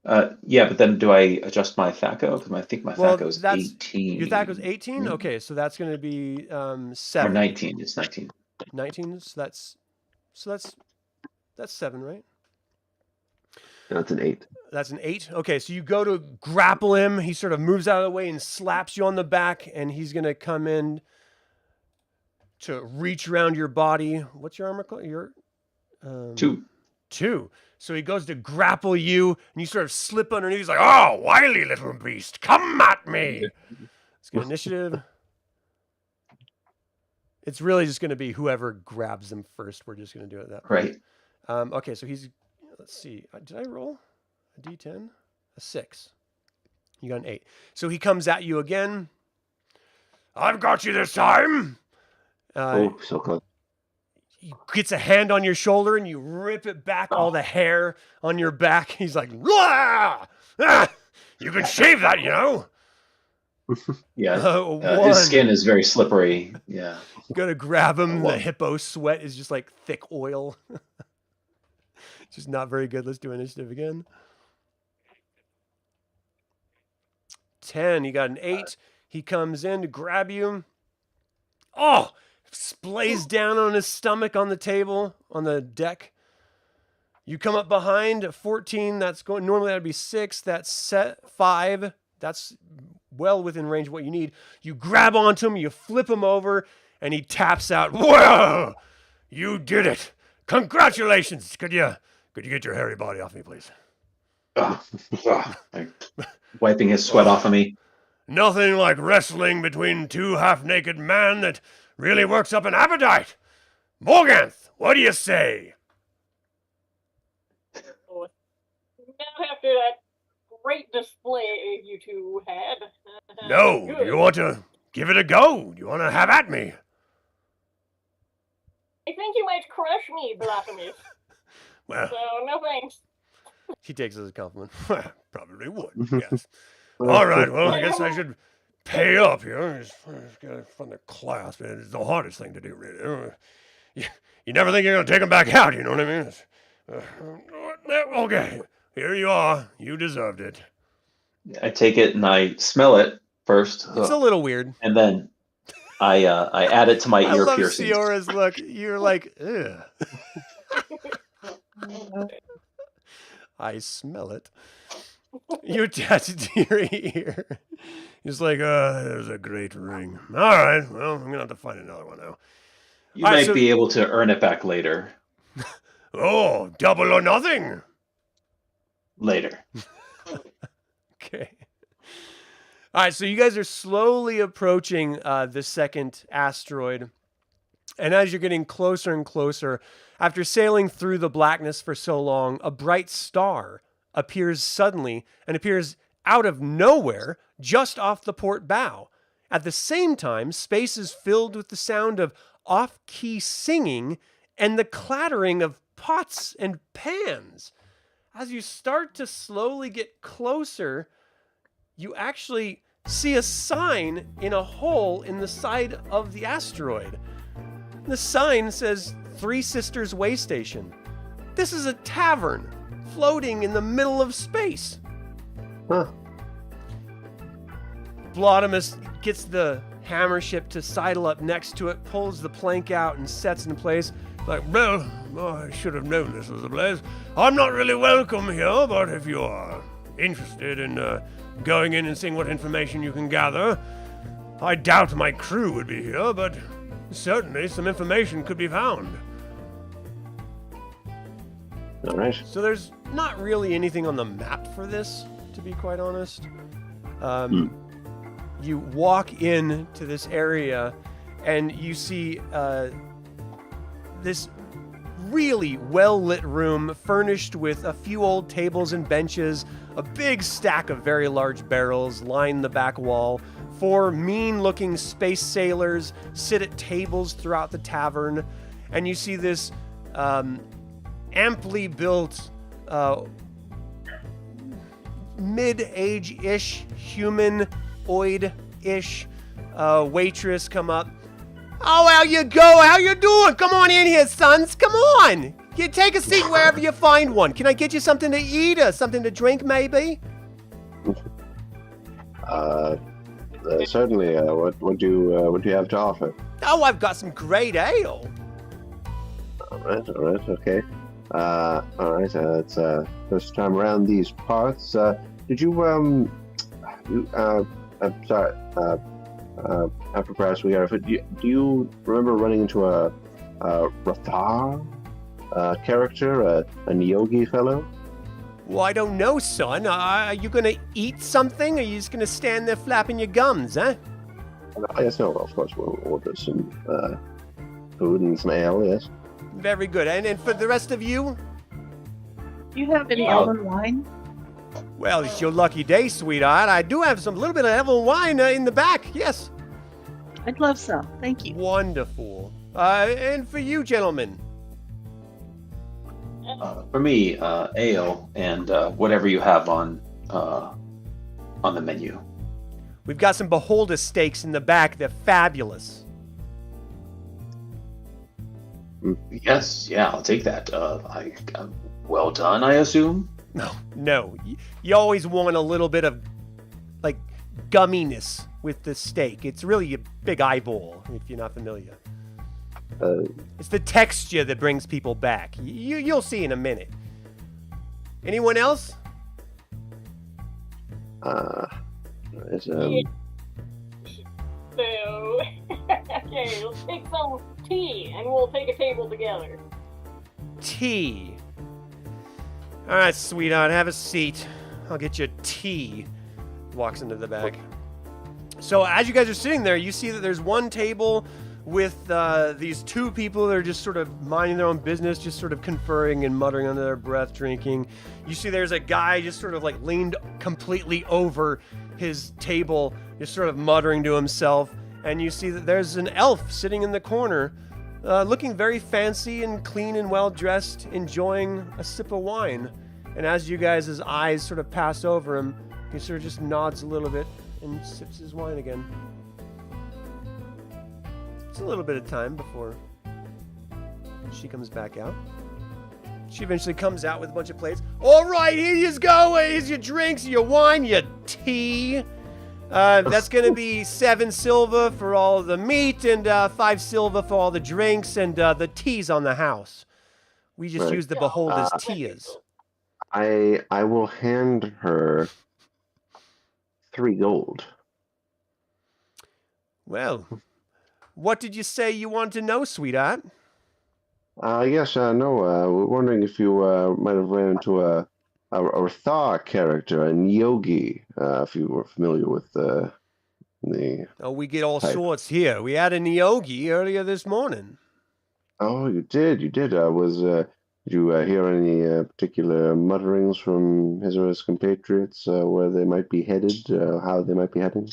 Yeah, but then do I adjust my THAC0? Because I think my THAC0 is 18. Your THAC was 18? Okay, so that's going to be 7. Or 19. It's 19. 19, so that's 7, right? That's an 8. That's an 8. Okay, so you go to grapple him. He sort of moves out of the way and slaps you on the back, and he's going to come in to reach around your body. What's your armor class? 2. 2. So he goes to grapple you, and you sort of slip underneath. He's like, oh, wily little beast, come at me. Let's get initiative. It's really just going to be whoever grabs him first. We're just going to do it that way. Right. Okay, so let's see. Did I roll a D10? A 6. You got an 8. So he comes at you again. I've got you this time. So close. He gets a hand on your shoulder and you rip it back, all the hair on your back. He's like, "Wah! Ah, you can shave that, Yeah. One. His skin is very slippery. Yeah. You gotta grab him. The One. hippo sweat is just like thick oil. Just not very good. Let's do initiative again. 10. You got an 8. He comes in to grab you. Oh! Splays down on his stomach on the table, on the deck. You come up behind. 14. That's going. Normally that'd be 6. That's set 5. That's well within range of what you need. You grab onto him. You flip him over, and he taps out. Whoa! You did it! Congratulations! Could you get your hairy body off me, please? Like, wiping his sweat off of me. Nothing like wrestling between two half-naked men that really works up an appetite. Morganth, what do you say? Now after that great display you two had. No, good. do you want to give it a go? Do you want to have at me? I think you might crush me, Blasphemous. Well, So, no thanks. He takes it as a compliment. probably would, yes. All right, well, I guess I should pay up here. Just get it from the clasp. It's the hardest thing to do, really. You never think you're going to take them back out, you know what I mean? Okay, here you are. You deserved it. I take it and I smell it first. It's a little weird. And then I add it to my I ear love piercings. Siora's look. You're like, ugh. I smell it. You attach it to your ear. He's like, there's a great ring. All right, well, I'm going to have to find another one now. You All right, might so- be able to earn it back later. Oh, double or nothing. Later. Okay. All right, so you guys are slowly approaching the second asteroid. And as you're getting closer and closer, after sailing through the blackness for so long, a bright star appears suddenly and appears out of nowhere just off the port bow. At the same time, space is filled with the sound of off-key singing and the clattering of pots and pans. As you start to slowly get closer, you actually see a sign in a hole in the side of the asteroid. The sign says Three Sisters Way Station. This is a tavern floating in the middle of space. Huh. Blottomus gets the hammer ship to sidle up next to it, pulls the plank out and sets it in place. Like, well, I should have known this was the place. I'm not really welcome here, but if you are interested in going in and seeing what information you can gather, I doubt my crew would be here, but certainly some information could be found. All right. So there's not really anything on the map for this, to be quite honest. You walk into this area and you see this really well-lit room furnished with a few old tables and benches. A big stack of very large barrels line the back wall. 4 mean-looking space sailors sit at tables throughout the tavern. And you see this amply built, mid-age-ish, humanoid-ish waitress come up. Oh, how you go? How you doing? Come on in here, sons. Come on. You take a seat wherever you find one. Can I get you something to eat or something to drink, maybe? Certainly. What do you have to offer? Oh, I've got some great ale. All right. Okay. All right. It's first time around these parts. Did you I'm sorry. After perhaps we got. Do you remember running into a Rathar character, a Nyogi fellow? Well, I don't know, son. Are you going to eat something, or are you just going to stand there flapping your gums, huh? Yes, no, of course, we'll order some food and some ale, yes. Very good. And for the rest of you? Do you have any elven wine? Well, it's your lucky day, sweetheart. I do have some little bit of Evil wine in the back, yes. I'd love some. Thank you. Wonderful. And for you, gentlemen? For me, ale and whatever you have on the menu. We've got some beholder steaks in the back. They're fabulous. Yes, yeah, I'll take that. Well done, I assume. No. You always want a little bit of, like, gumminess with the steak. It's really a big eyeball, if you're not familiar. It's the texture that brings people back. You'll see in a minute. Anyone else? It's, So, okay, let's take some tea and we'll take a table together. Tea. All right, sweetheart, have a seat. I'll get you tea. Walks into the back. So as you guys are sitting there, you see that there's one table with these two people that are just sort of minding their own business, just sort of conferring and muttering under their breath, drinking. You see there's a guy just sort of like leaned completely over his table, just sort of muttering to himself. And you see that there's an elf sitting in the corner, looking very fancy and clean and well-dressed, enjoying a sip of wine. And as you guys' eyes sort of pass over him, he sort of just nods a little bit and sips his wine again. It's a little bit of time before she comes back out. She eventually comes out with a bunch of plates. All right, here you go. Here's your drinks, your wine, your tea. That's going to be 7 silver for all the meat and 5 silver for all the drinks, and the tea's on the house. We just use the beholder's tears. I will hand her 3 gold. Well, what did you say you wanted to know, sweetheart? Yes, no, we're wondering if you might have ran into a Thar character, a Yogi, if you were familiar with the... Oh, we get all type. sorts here. We had a Nyogi earlier this morning. Oh, you did. Did you hear any particular mutterings from his or his compatriots where they might be headed, how they might be heading?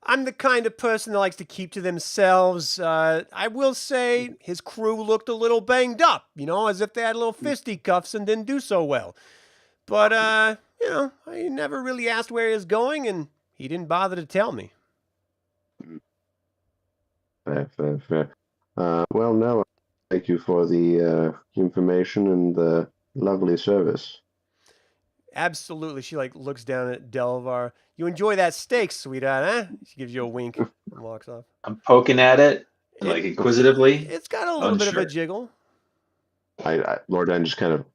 I'm the kind of person that likes to keep to themselves. I will say his crew looked a little banged up, as if they had little fisticuffs and didn't do so well. But, I never really asked where he was going, and he didn't bother to tell me. Fair. Well, no, thank you for the information and the lovely service. Absolutely. She, looks down at Delvar. You enjoy that steak, sweetheart, huh? She gives you a wink and walks off. I'm poking at it, inquisitively. It's got a little bit of a jiggle. Lordan just kind of...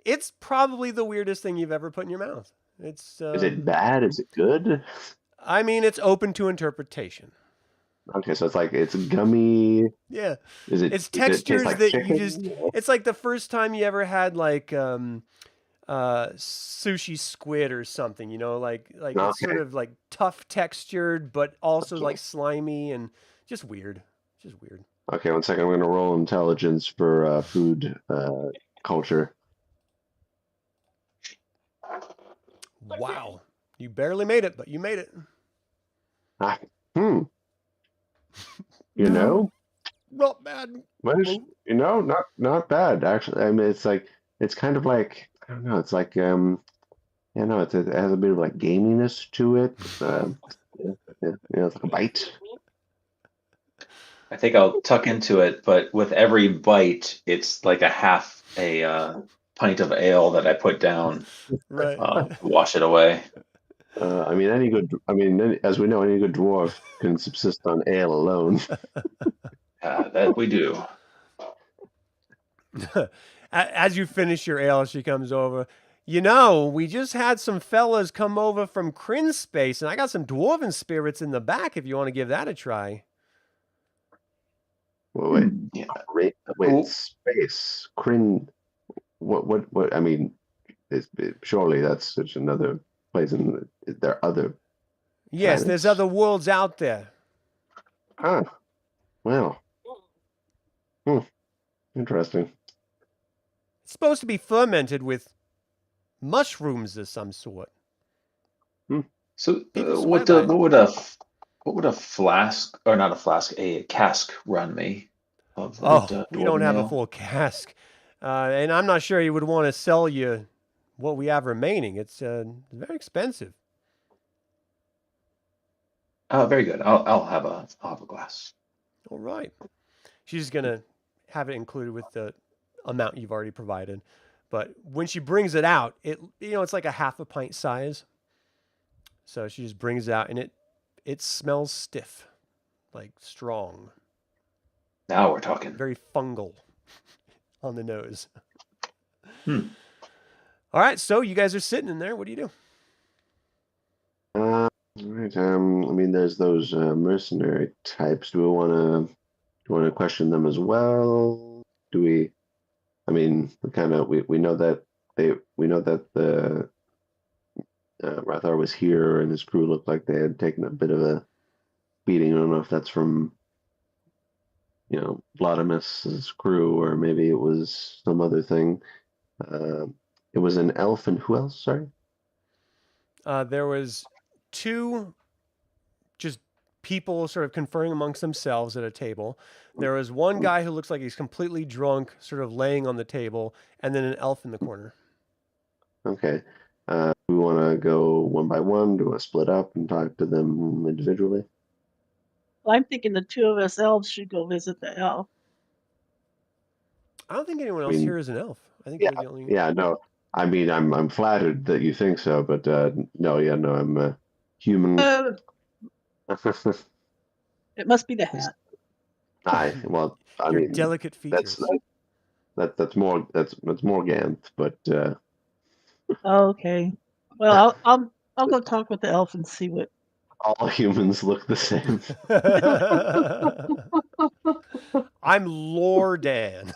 It's probably the weirdest thing you've ever put in your mouth. It's. Is it bad? Is it good? I mean, it's open to interpretation. Okay, so it's gummy. Yeah. It's textures like that chicken? you just... It's like the first time you ever had, sushi squid or something, it's sort of, tough textured, but also, slimy and just weird. Just weird. Okay, 1 second. I'm going to roll intelligence for food culture. Wow. You barely made it, but you made it. Not bad. Not bad, actually. I mean, it's kind of like, I don't know, it's like, it has a bit of gaminess to it. It's like a bite. I think I'll tuck into it, but with every bite, it's like a half a pint of ale that I put down. Right. Wash it away. As we know, any good dwarf can subsist on ale alone. That we do. As you finish your ale, she comes over. We just had some fellas come over from Kryn Space, and I got some dwarven spirits in the back if you want to give that a try. Wait, space. Kryn, what, I mean, surely that's such another place, and there are other Yes, planets? there's other worlds out there. Ah, well. Interesting. It's supposed to be fermented with mushrooms of some sort. So, People what swear by would a flask, or not a flask, a cask run me? Of we don't have a full cask. And I'm not sure you would want to sell your what we have remaining. It's very expensive. Very good. I'll have a glass. All right. She's gonna have it included with the amount you've already provided. But when she brings it out, it's like a half a pint size. So she just brings it out, and it smells stiff, like strong. Now we're talking. Very fungal on the nose. Hmm. All right, so you guys are sitting in there. What do you do? Right. I mean, there's those mercenary types. Do we want to question them as well? Do we? I mean, we know that the Rathar was here and his crew looked like they had taken a bit of a beating. I don't know if that's from Vladimirs's crew or maybe it was some other thing. It was an elf and who else? Sorry. There was 2 just people sort of conferring amongst themselves at a table. There was one guy who looks like he's completely drunk, sort of laying on the table, and then an elf in the corner. Okay. Do we want to go one by one? Do we want to split up and talk to them individually? Well, I'm thinking the 2 of us elves should go visit the elf. I don't think anyone else here is an elf. I think you're the only. Yeah, no. I mean, I'm flattered that you think so, but no, I'm a human. It must be the hat. Well, I Your mean, delicate features. that's Morganth, but Oh, okay. Well, I'll go talk with the elf and see what. all humans look the same. I'm Lordan.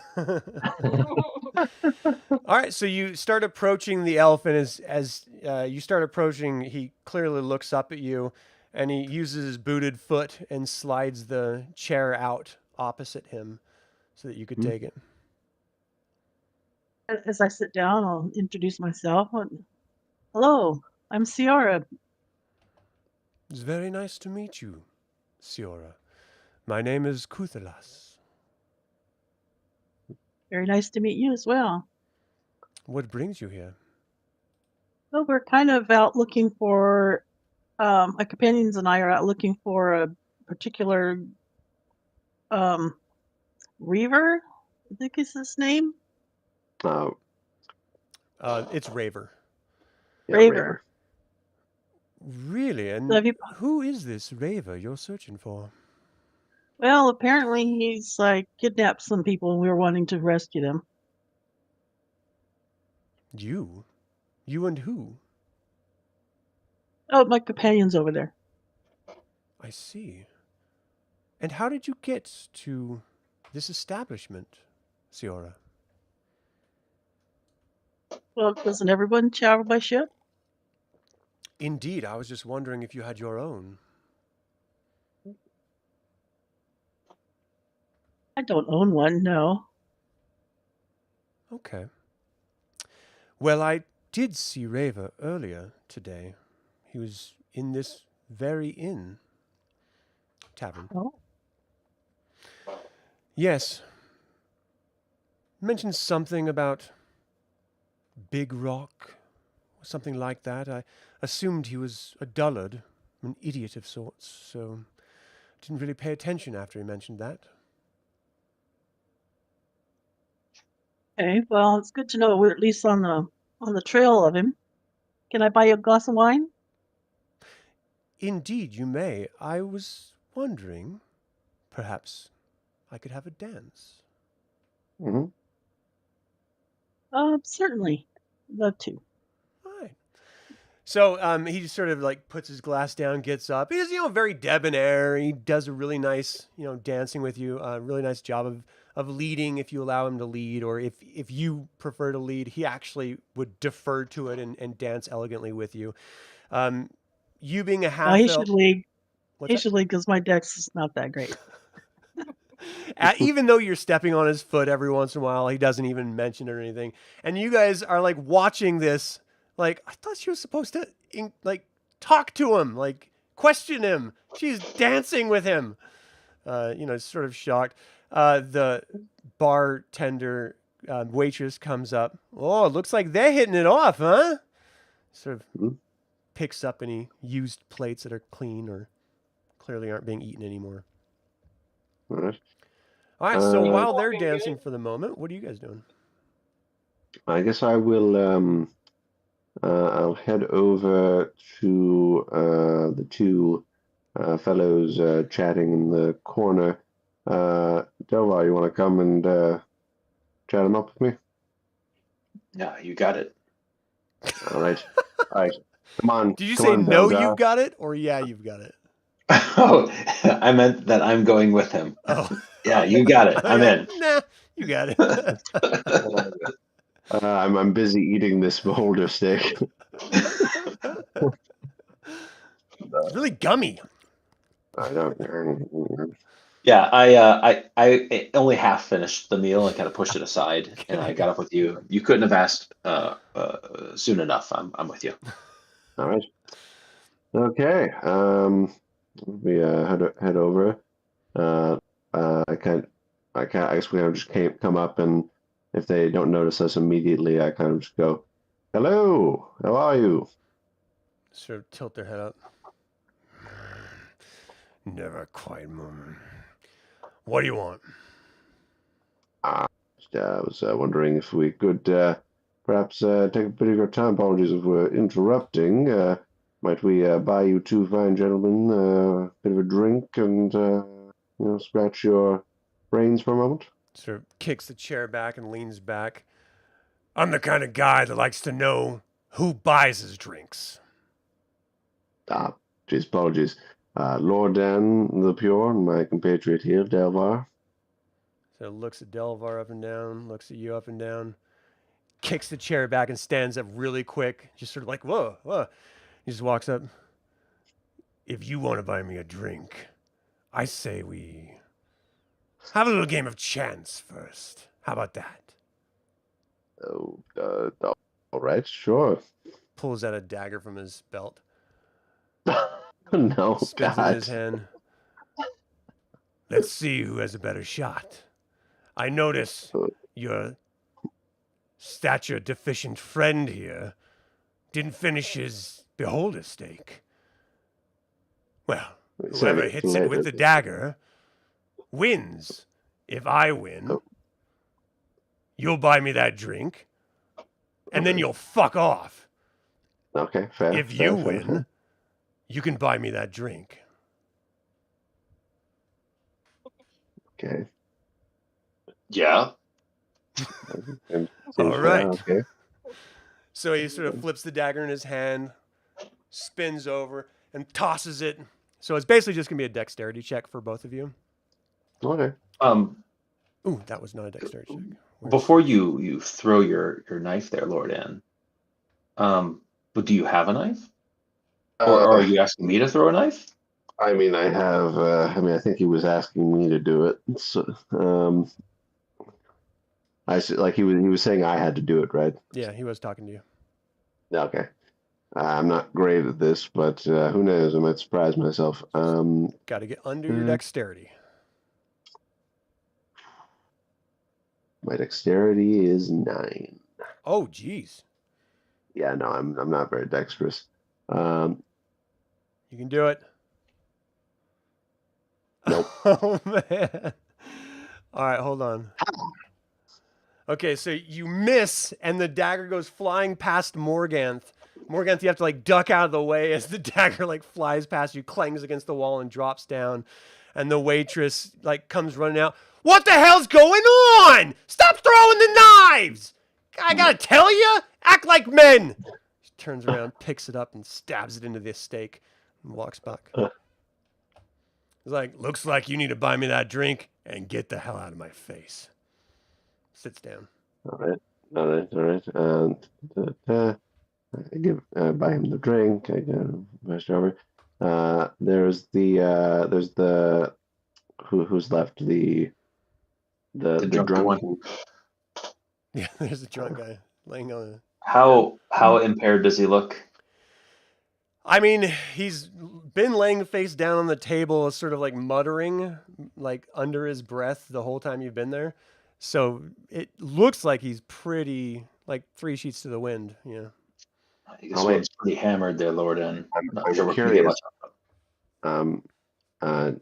All right, so you start approaching the elf, and as you start approaching, he clearly looks up at you, and he uses his booted foot and slides the chair out opposite him so that you could take it. As I sit down, I'll introduce myself. Hello, I'm Siora. It's very nice to meet you, Siora. My name is Kuthalas. Very nice to meet you as well. What brings you here? Well, we're kind of out looking for, my companions and I are out looking for a particular Reaver, I think is his name. It's Raver. Yeah, Raver. Really? And So have you- who is this Raver you're searching for? Well, apparently he's kidnapped some people and we were wanting to rescue them. You? You and who? Oh, my companion's over there. I see. And how did you get to this establishment, Siora? Well, doesn't everyone travel by ship? Indeed, I was just wondering if you had your own. I don't own one, no. Okay. Well, I did see Raver earlier today. He was in this very inn. Tavern. Oh. Yes. Mentioned something about Big Rock, or something like that. I assumed he was a dullard, an idiot of sorts, so didn't really pay attention after he mentioned that. Okay, well, it's good to know we're at least on the trail of him. Can I buy you a glass of wine? Indeed, you may. I was wondering, perhaps I could have a dance. Mm-hmm. Certainly. Love to. All right. So he just sort of puts his glass down, gets up. He's very debonair. He does a really nice dancing with you. Really nice job of leading if you allow him to lead, or if you prefer to lead, he actually would defer to it and dance elegantly with you. You being a half He should lead. What's He that? should lead because my dex is not that great. Even though you're stepping on his foot every once in a while, he doesn't even mention it or anything. And you guys are watching this. I thought she was supposed to talk to him, question him. She's dancing with him. Sort of shocked. The bartender waitress comes up. Oh, it looks like they're hitting it off, huh? Sort of picks up any used plates that are clean or clearly aren't being eaten anymore. All right. All right, so while they're Walking dancing good. for the moment, what are you guys doing? I guess I will. I'll head over to the two fellows chatting in the corner. Delvar, you want to come and chat them up with me? Yeah, you got it. All right. All right. Come on. Did you come say on, no, Beldar. you've got it, or yeah, you've got it? Oh, I meant that I'm going with him. Oh. Yeah, you got it. I'm in. Nah, you got it. I'm busy eating this beholder steak. It's really gummy. I don't. Yeah, I only half finished the meal and kind of pushed it aside, and I got up with you. You couldn't have asked soon enough. I'm with you. All right. Okay. We head over. I guess we just come up, and if they don't notice us immediately, I kind of just go, "Hello, how are you?" Sort of tilt their head up. Never a quiet moment. What do you want? I was wondering if we could perhaps take a bit of your time. Apologies if we're interrupting. Might we buy you two fine gentlemen a bit of a drink and scratch your brains for a moment? Sort of kicks the chair back and leans back. I'm the kind of guy that likes to know who buys his drinks. Geez, apologies. Lordan the Pure, and my compatriot here, Delvar. So looks at Delvar up and down, looks at you up and down, kicks the chair back and stands up really quick, just sort of like, whoa, whoa. He just walks up. If you want to buy me a drink, I say we have a little game of chance first. How about that? Oh, all right, sure. Pulls out a dagger from his belt. No, Spins it in God. his hand. Let's see who has a better shot. I notice your stature deficient friend here didn't finish his beholder steak. Well, whoever hits it with the dagger wins. If I win, you'll buy me that drink, and then you'll fuck off. Okay, fair. If you win, you can buy me that drink. Okay. Yeah. All right. Okay. So he sort of flips the dagger in his hand, spins over, and tosses it. So it's basically just going to be a dexterity check for both of you. Okay. Ooh, that was not a dexterity check. Before you throw your knife there, Lordan, but do you have a knife? Or are you asking me to throw a knife? I mean, I have. I think he was asking me to do it. So, he was saying I had to do it, right? Yeah, he was talking to you. Okay. I'm not great at this, but who knows? I might surprise myself. Got to get under your dexterity. My dexterity is 9. Oh, geez. Yeah, no, I'm not very dexterous. You can do it. Nope. Oh, man. All right, hold on. Okay, so you miss, and the dagger goes flying past Morganth. Morganth, you have to, like, duck out of the way as the dagger, like, flies past you, clangs against the wall, and drops down. And the waitress, like, comes running out. What the hell's going on? Stop throwing the knives! I gotta tell you, act like men! She turns around, picks it up, and stabs it into this steak, and walks back. He's like, looks like you need to buy me that drink and get the hell out of my face. Sits down. All right. I give buy him the drink. I go rush over. There's the who's left the drunk drunk one. Yeah, there's a drunk guy laying on it. How impaired does he look? I mean, he's been laying face down on the table, sort of like muttering, like under his breath the whole time you've been there. So it looks like he's pretty, like 3 sheets to the wind. Yeah. I guess one's pretty hammered there, Lordan. Not sure I'm what can get curious. much.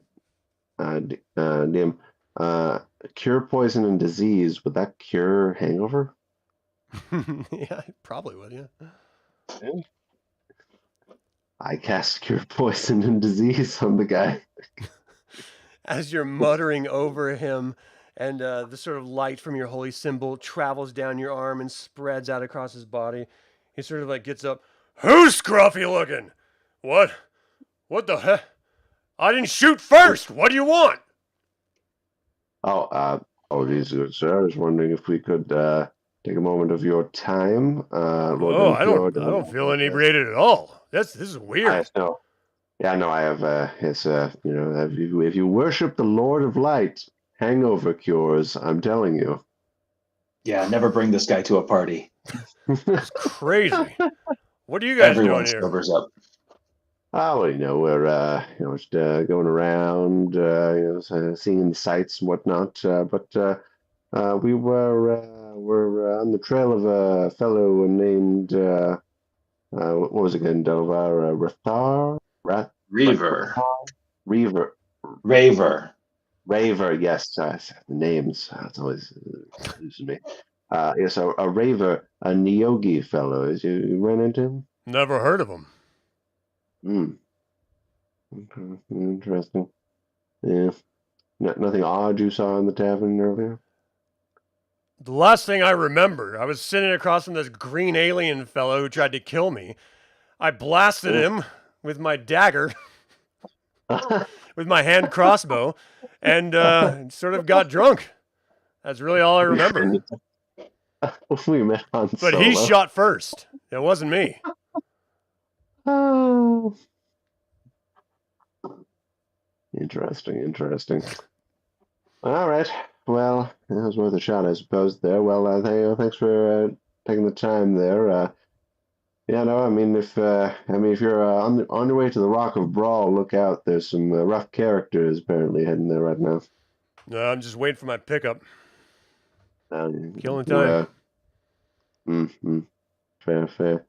Dim, cure poison and disease, would that cure hangover? Yeah, it probably would, yeah. I cast cure poison and disease on the guy. As you're muttering over him, and the sort of light from your holy symbol travels down your arm and spreads out across his body, he sort of like gets up. Who's scruffy looking? What? What the heck? I didn't shoot first. What do you want? Apologies, good sir. I was wondering if we could take a moment of your time. Oh, I don't feel inebriated at all. This is weird. No. Yeah, no, I have. It's if you worship the Lord of Light, hangover cures. I'm telling you. Yeah, never bring this guy to a party. It's crazy. What are you guys Everyone doing here? sobers up. Oh, we're just going around, seeing the sights and whatnot. But we were on the trail of a fellow named what was it again? Delvar, Rathar, Reaver. Raver. Yes, the names. It's always confusing me. Yes, a Raver, a Neogi fellow. You ran into him? Never heard of him. Okay, interesting. Yeah. Nothing odd you saw in the tavern earlier? The last thing I remember, I was sitting across from this green alien fellow who tried to kill me. I blasted him with my dagger, with my hand crossbow, and sort of got drunk. That's really all I remember. We met on But Solo. he shot first. It wasn't me. Oh. Interesting. All right. Well, it was worth a shot, I suppose. There. Well, thanks for taking the time there. Yeah, no, I mean, if you're on your way to the Rock of Brawl, look out. There's some rough characters apparently heading there right now. No, I'm just waiting for my pickup. Killing Yeah. time. Fair.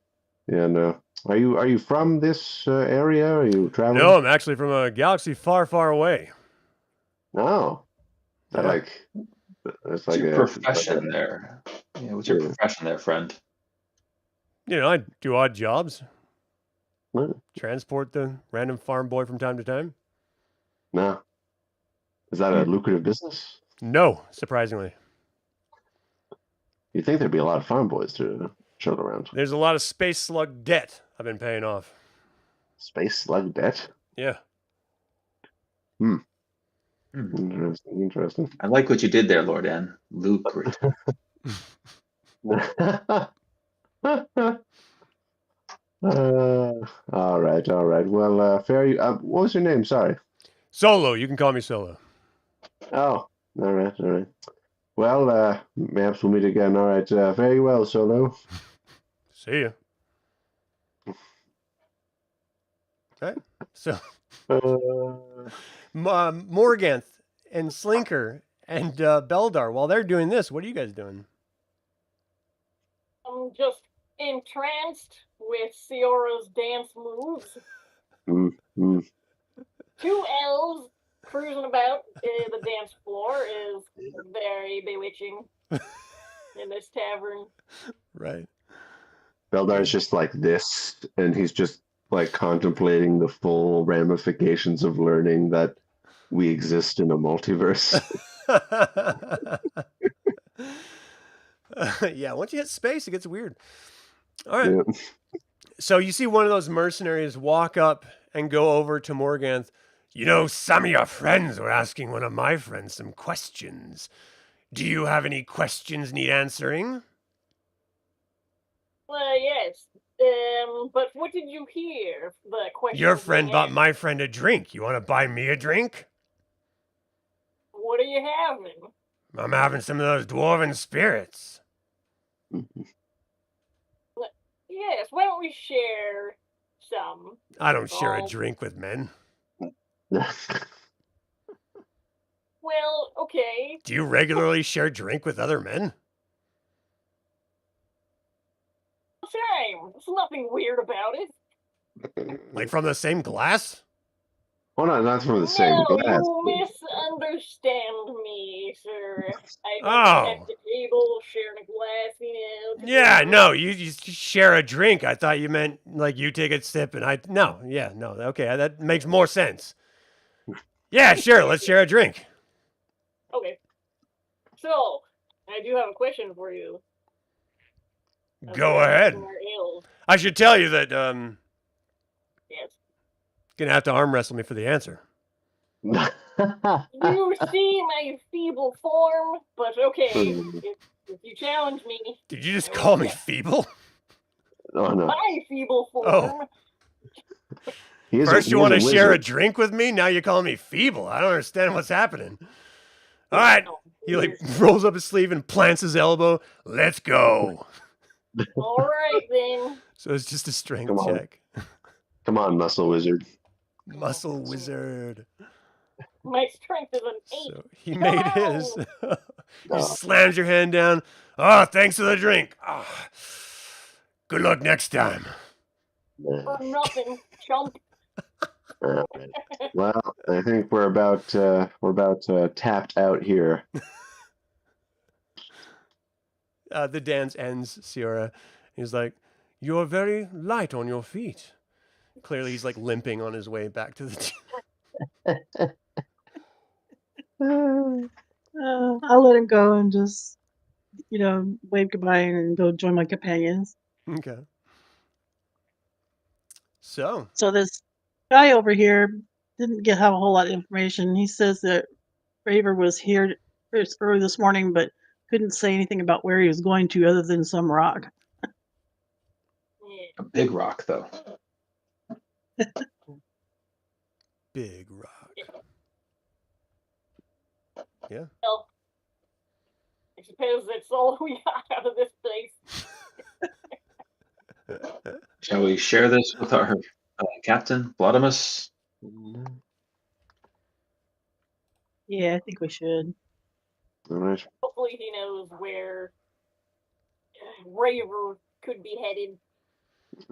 Yeah, no. Are you from this area? Are you traveling? No, I'm actually from a galaxy far, far away. No. Is that Yeah. like it's What's like your a profession there? Yeah, what's your profession there, friend? You know, I do odd jobs. What? Transport the random farm boy from time to time. No. Is that a lucrative business? No, surprisingly. You'd think there'd be a lot of farm boys to show around. There's a lot of space slug debt I've been paying off. Space slug debt? Yeah. Interesting. I like what you did there, Lordan. Lucrative. All right. Well, fair. What was your name? Sorry. Solo. You can call me Solo. Oh, all right. Well, perhaps we'll meet again. All right. Very well, Solo. See ya. Okay. So, Morganth and Slinker and Beldar, while they're doing this, what are you guys doing? I'm just entranced with Siora's dance moves. Two elves cruising about the dance floor is very bewitching in this tavern. Right. Beldar's just like this, and he's just like contemplating the full ramifications of learning that we exist in a multiverse. Yeah, once you hit space, it gets weird. All right. Yeah. So you see one of those mercenaries walk up and go over to Morganth. You know, some of your friends were asking one of my friends some questions. Do you have any questions need answering? Well, yes. But what did you hear? The question. Your friend bought my friend a drink. You want to buy me a drink? What are you having? I'm having some of those dwarven spirits. Yes, why don't we share some? I don't share a Oh. drink with men. Well, Well, okay. Do you regularly share drink with other men? Same. There's nothing weird about it. Like from the same glass? Hold on, not from the same No, glass. you misunderstand me, sir. I Oh. mean, at the table, sharing a glass, you know. Yeah, together. no, you share a drink. I thought you meant like you take a sip and I. No, yeah, no. Okay, that makes more sense. Yeah, sure, let's share a drink. Okay. So, I do have a question for you. Go ahead. Our ales. I should tell you that Yes. gonna have to arm wrestle me for the answer. You see my feeble form, but okay, if you challenge me, Did you just call me feeble? Oh no. my feeble form. Oh. He is First he you is want to share a wizard. drink with me, now you're calling me feeble. I don't understand what's happening. All right, No, he like rolls up his sleeve and plants his elbow. Let's go. all right then. So it's just a strength Come on. check. Come on, muscle wizard. Muscle wizard. My strength is an 8. So he Come made on. his. He slams your hand down. Oh, thanks for the drink. Ah, good luck next time. For nothing, chump. Alright. Well, I think we're about tapped out here. The dance ends, Siora. He's like, "You're very light on your feet." Clearly, he's like limping on his way back to the. I'll let him go and just, wave goodbye and go join my companions. Okay. So, So this guy over here didn't have a whole lot of information. He says that Raver was here early this morning, but couldn't say anything about where he was going to other than some rock. Yeah. A big rock, though. big rock. Yeah. Well, I suppose that's all we got out of this place. Shall we share this with our captain, Blodimus? Yeah, I think we should. All right. Hopefully he knows where Raver could be headed.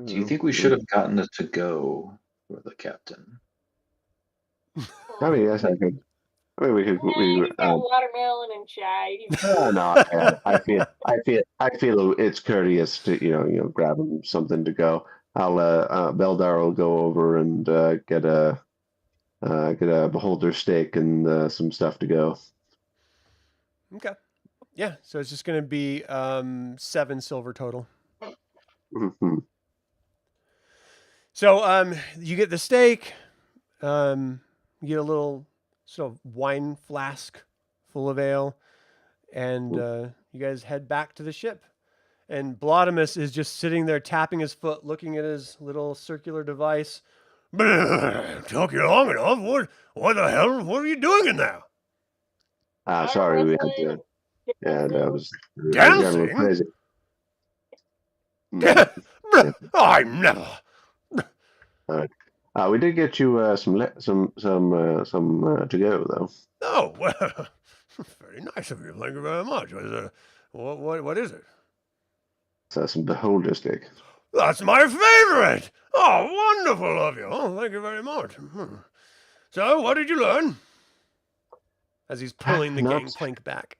Do you think we should have gotten it to go for the captain? I mean, yes, I could. I mean, we could. He's got watermelon and chai. No, yeah, I feel it's courteous to grab him something to go. I'll Beldar will go over and get a beholder steak and some stuff to go. Okay. Yeah. So it's just gonna be 7 silver total. Mhm. So you get the steak. You get a little sort of wine flask full of ale, and you guys head back to the ship. And Blodimus is just sitting there tapping his foot, looking at his little circular device. Took you long enough. What the hell? What are you doing in there? Sorry, we had to. Yeah, that was Dancing? crazy. I never. We did get you some to go though. Oh well, very nice of you. Thank you very much. What is it? So some beholder steak. That's my favorite. Oh, wonderful of you. Oh, thank you very much. So, what did you learn? As he's pulling the Not- gangplank back.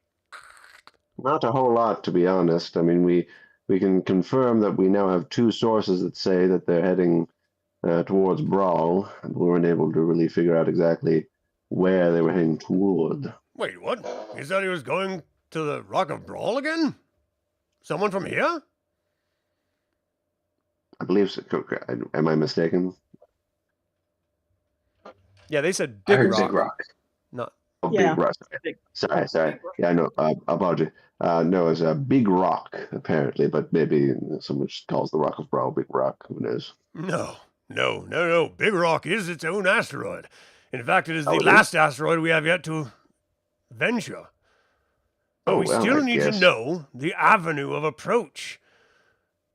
Not a whole lot, to be honest. I mean, we can confirm that we now have 2 sources that say that they're heading towards Brawl, and we weren't able to really figure out exactly where they were heading toward. Wait, what? He said he was going to the Rock of Brawl again? Someone from here? I believe so. Am I mistaken? Yeah, they said I big heard rock. Big Rock. Not Oh, Yeah. Big Rock. Big- Sorry. Yeah, no, apology. No, it's a Big Rock, apparently, but maybe someone just calls the Rock of Brawl Big Rock. Who knows? No. Big Rock is its own asteroid. In fact, it is Oh, the it is? last asteroid we have yet to venture. But Oh, we well, still I need guess. to know the avenue of approach.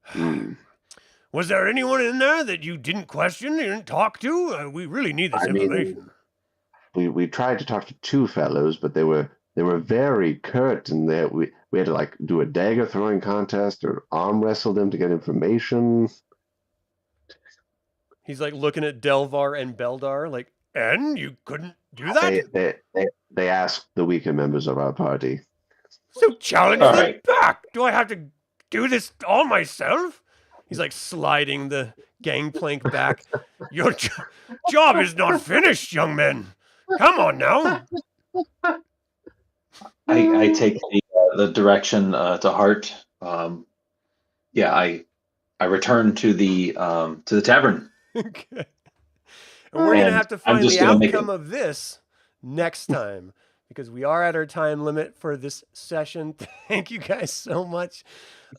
Hmm. Was there anyone in there that you didn't question, you didn't talk to? We really need this I mean, information. we tried to talk to two fellows, but they were very curt, and we had to like do a dagger throwing contest or arm wrestle them to get information. He's like looking at Delvar and Beldar, like, and you couldn't do that? They asked the weaker members of our party. So challenge All them right. back. Do I have to do this all myself? He's like sliding the gangplank back. Your job is not finished, young men. Come on now. I take the direction to heart. Yeah, I return to the tavern. Okay. And we're going to And have to I'm find just the gonna make outcome of this next time because we are at our time limit for this session. Thank you guys so much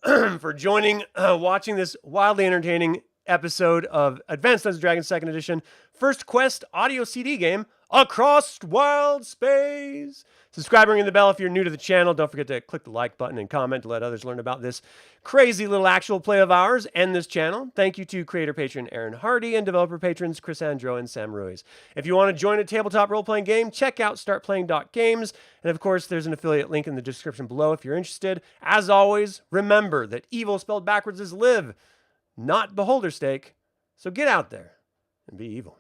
for joining, watching this wildly entertaining episode of Advanced Dungeons & Dragons 2nd Edition First Quest audio CD game across Wildspace. Subscribe, ring the bell if you're new to the channel. Don't forget to click the like button and comment to let others learn about this crazy little actual play of ours and this channel. Thank you to creator patron Aaron Hardy and developer patrons Chris Androu and Sam Ruiz. If you want to join a tabletop role-playing game, check out startplaying.games. And of course, there's an affiliate link in the description below if you're interested. As always, remember that evil spelled backwards is live, not beholder stake. So get out there and be evil.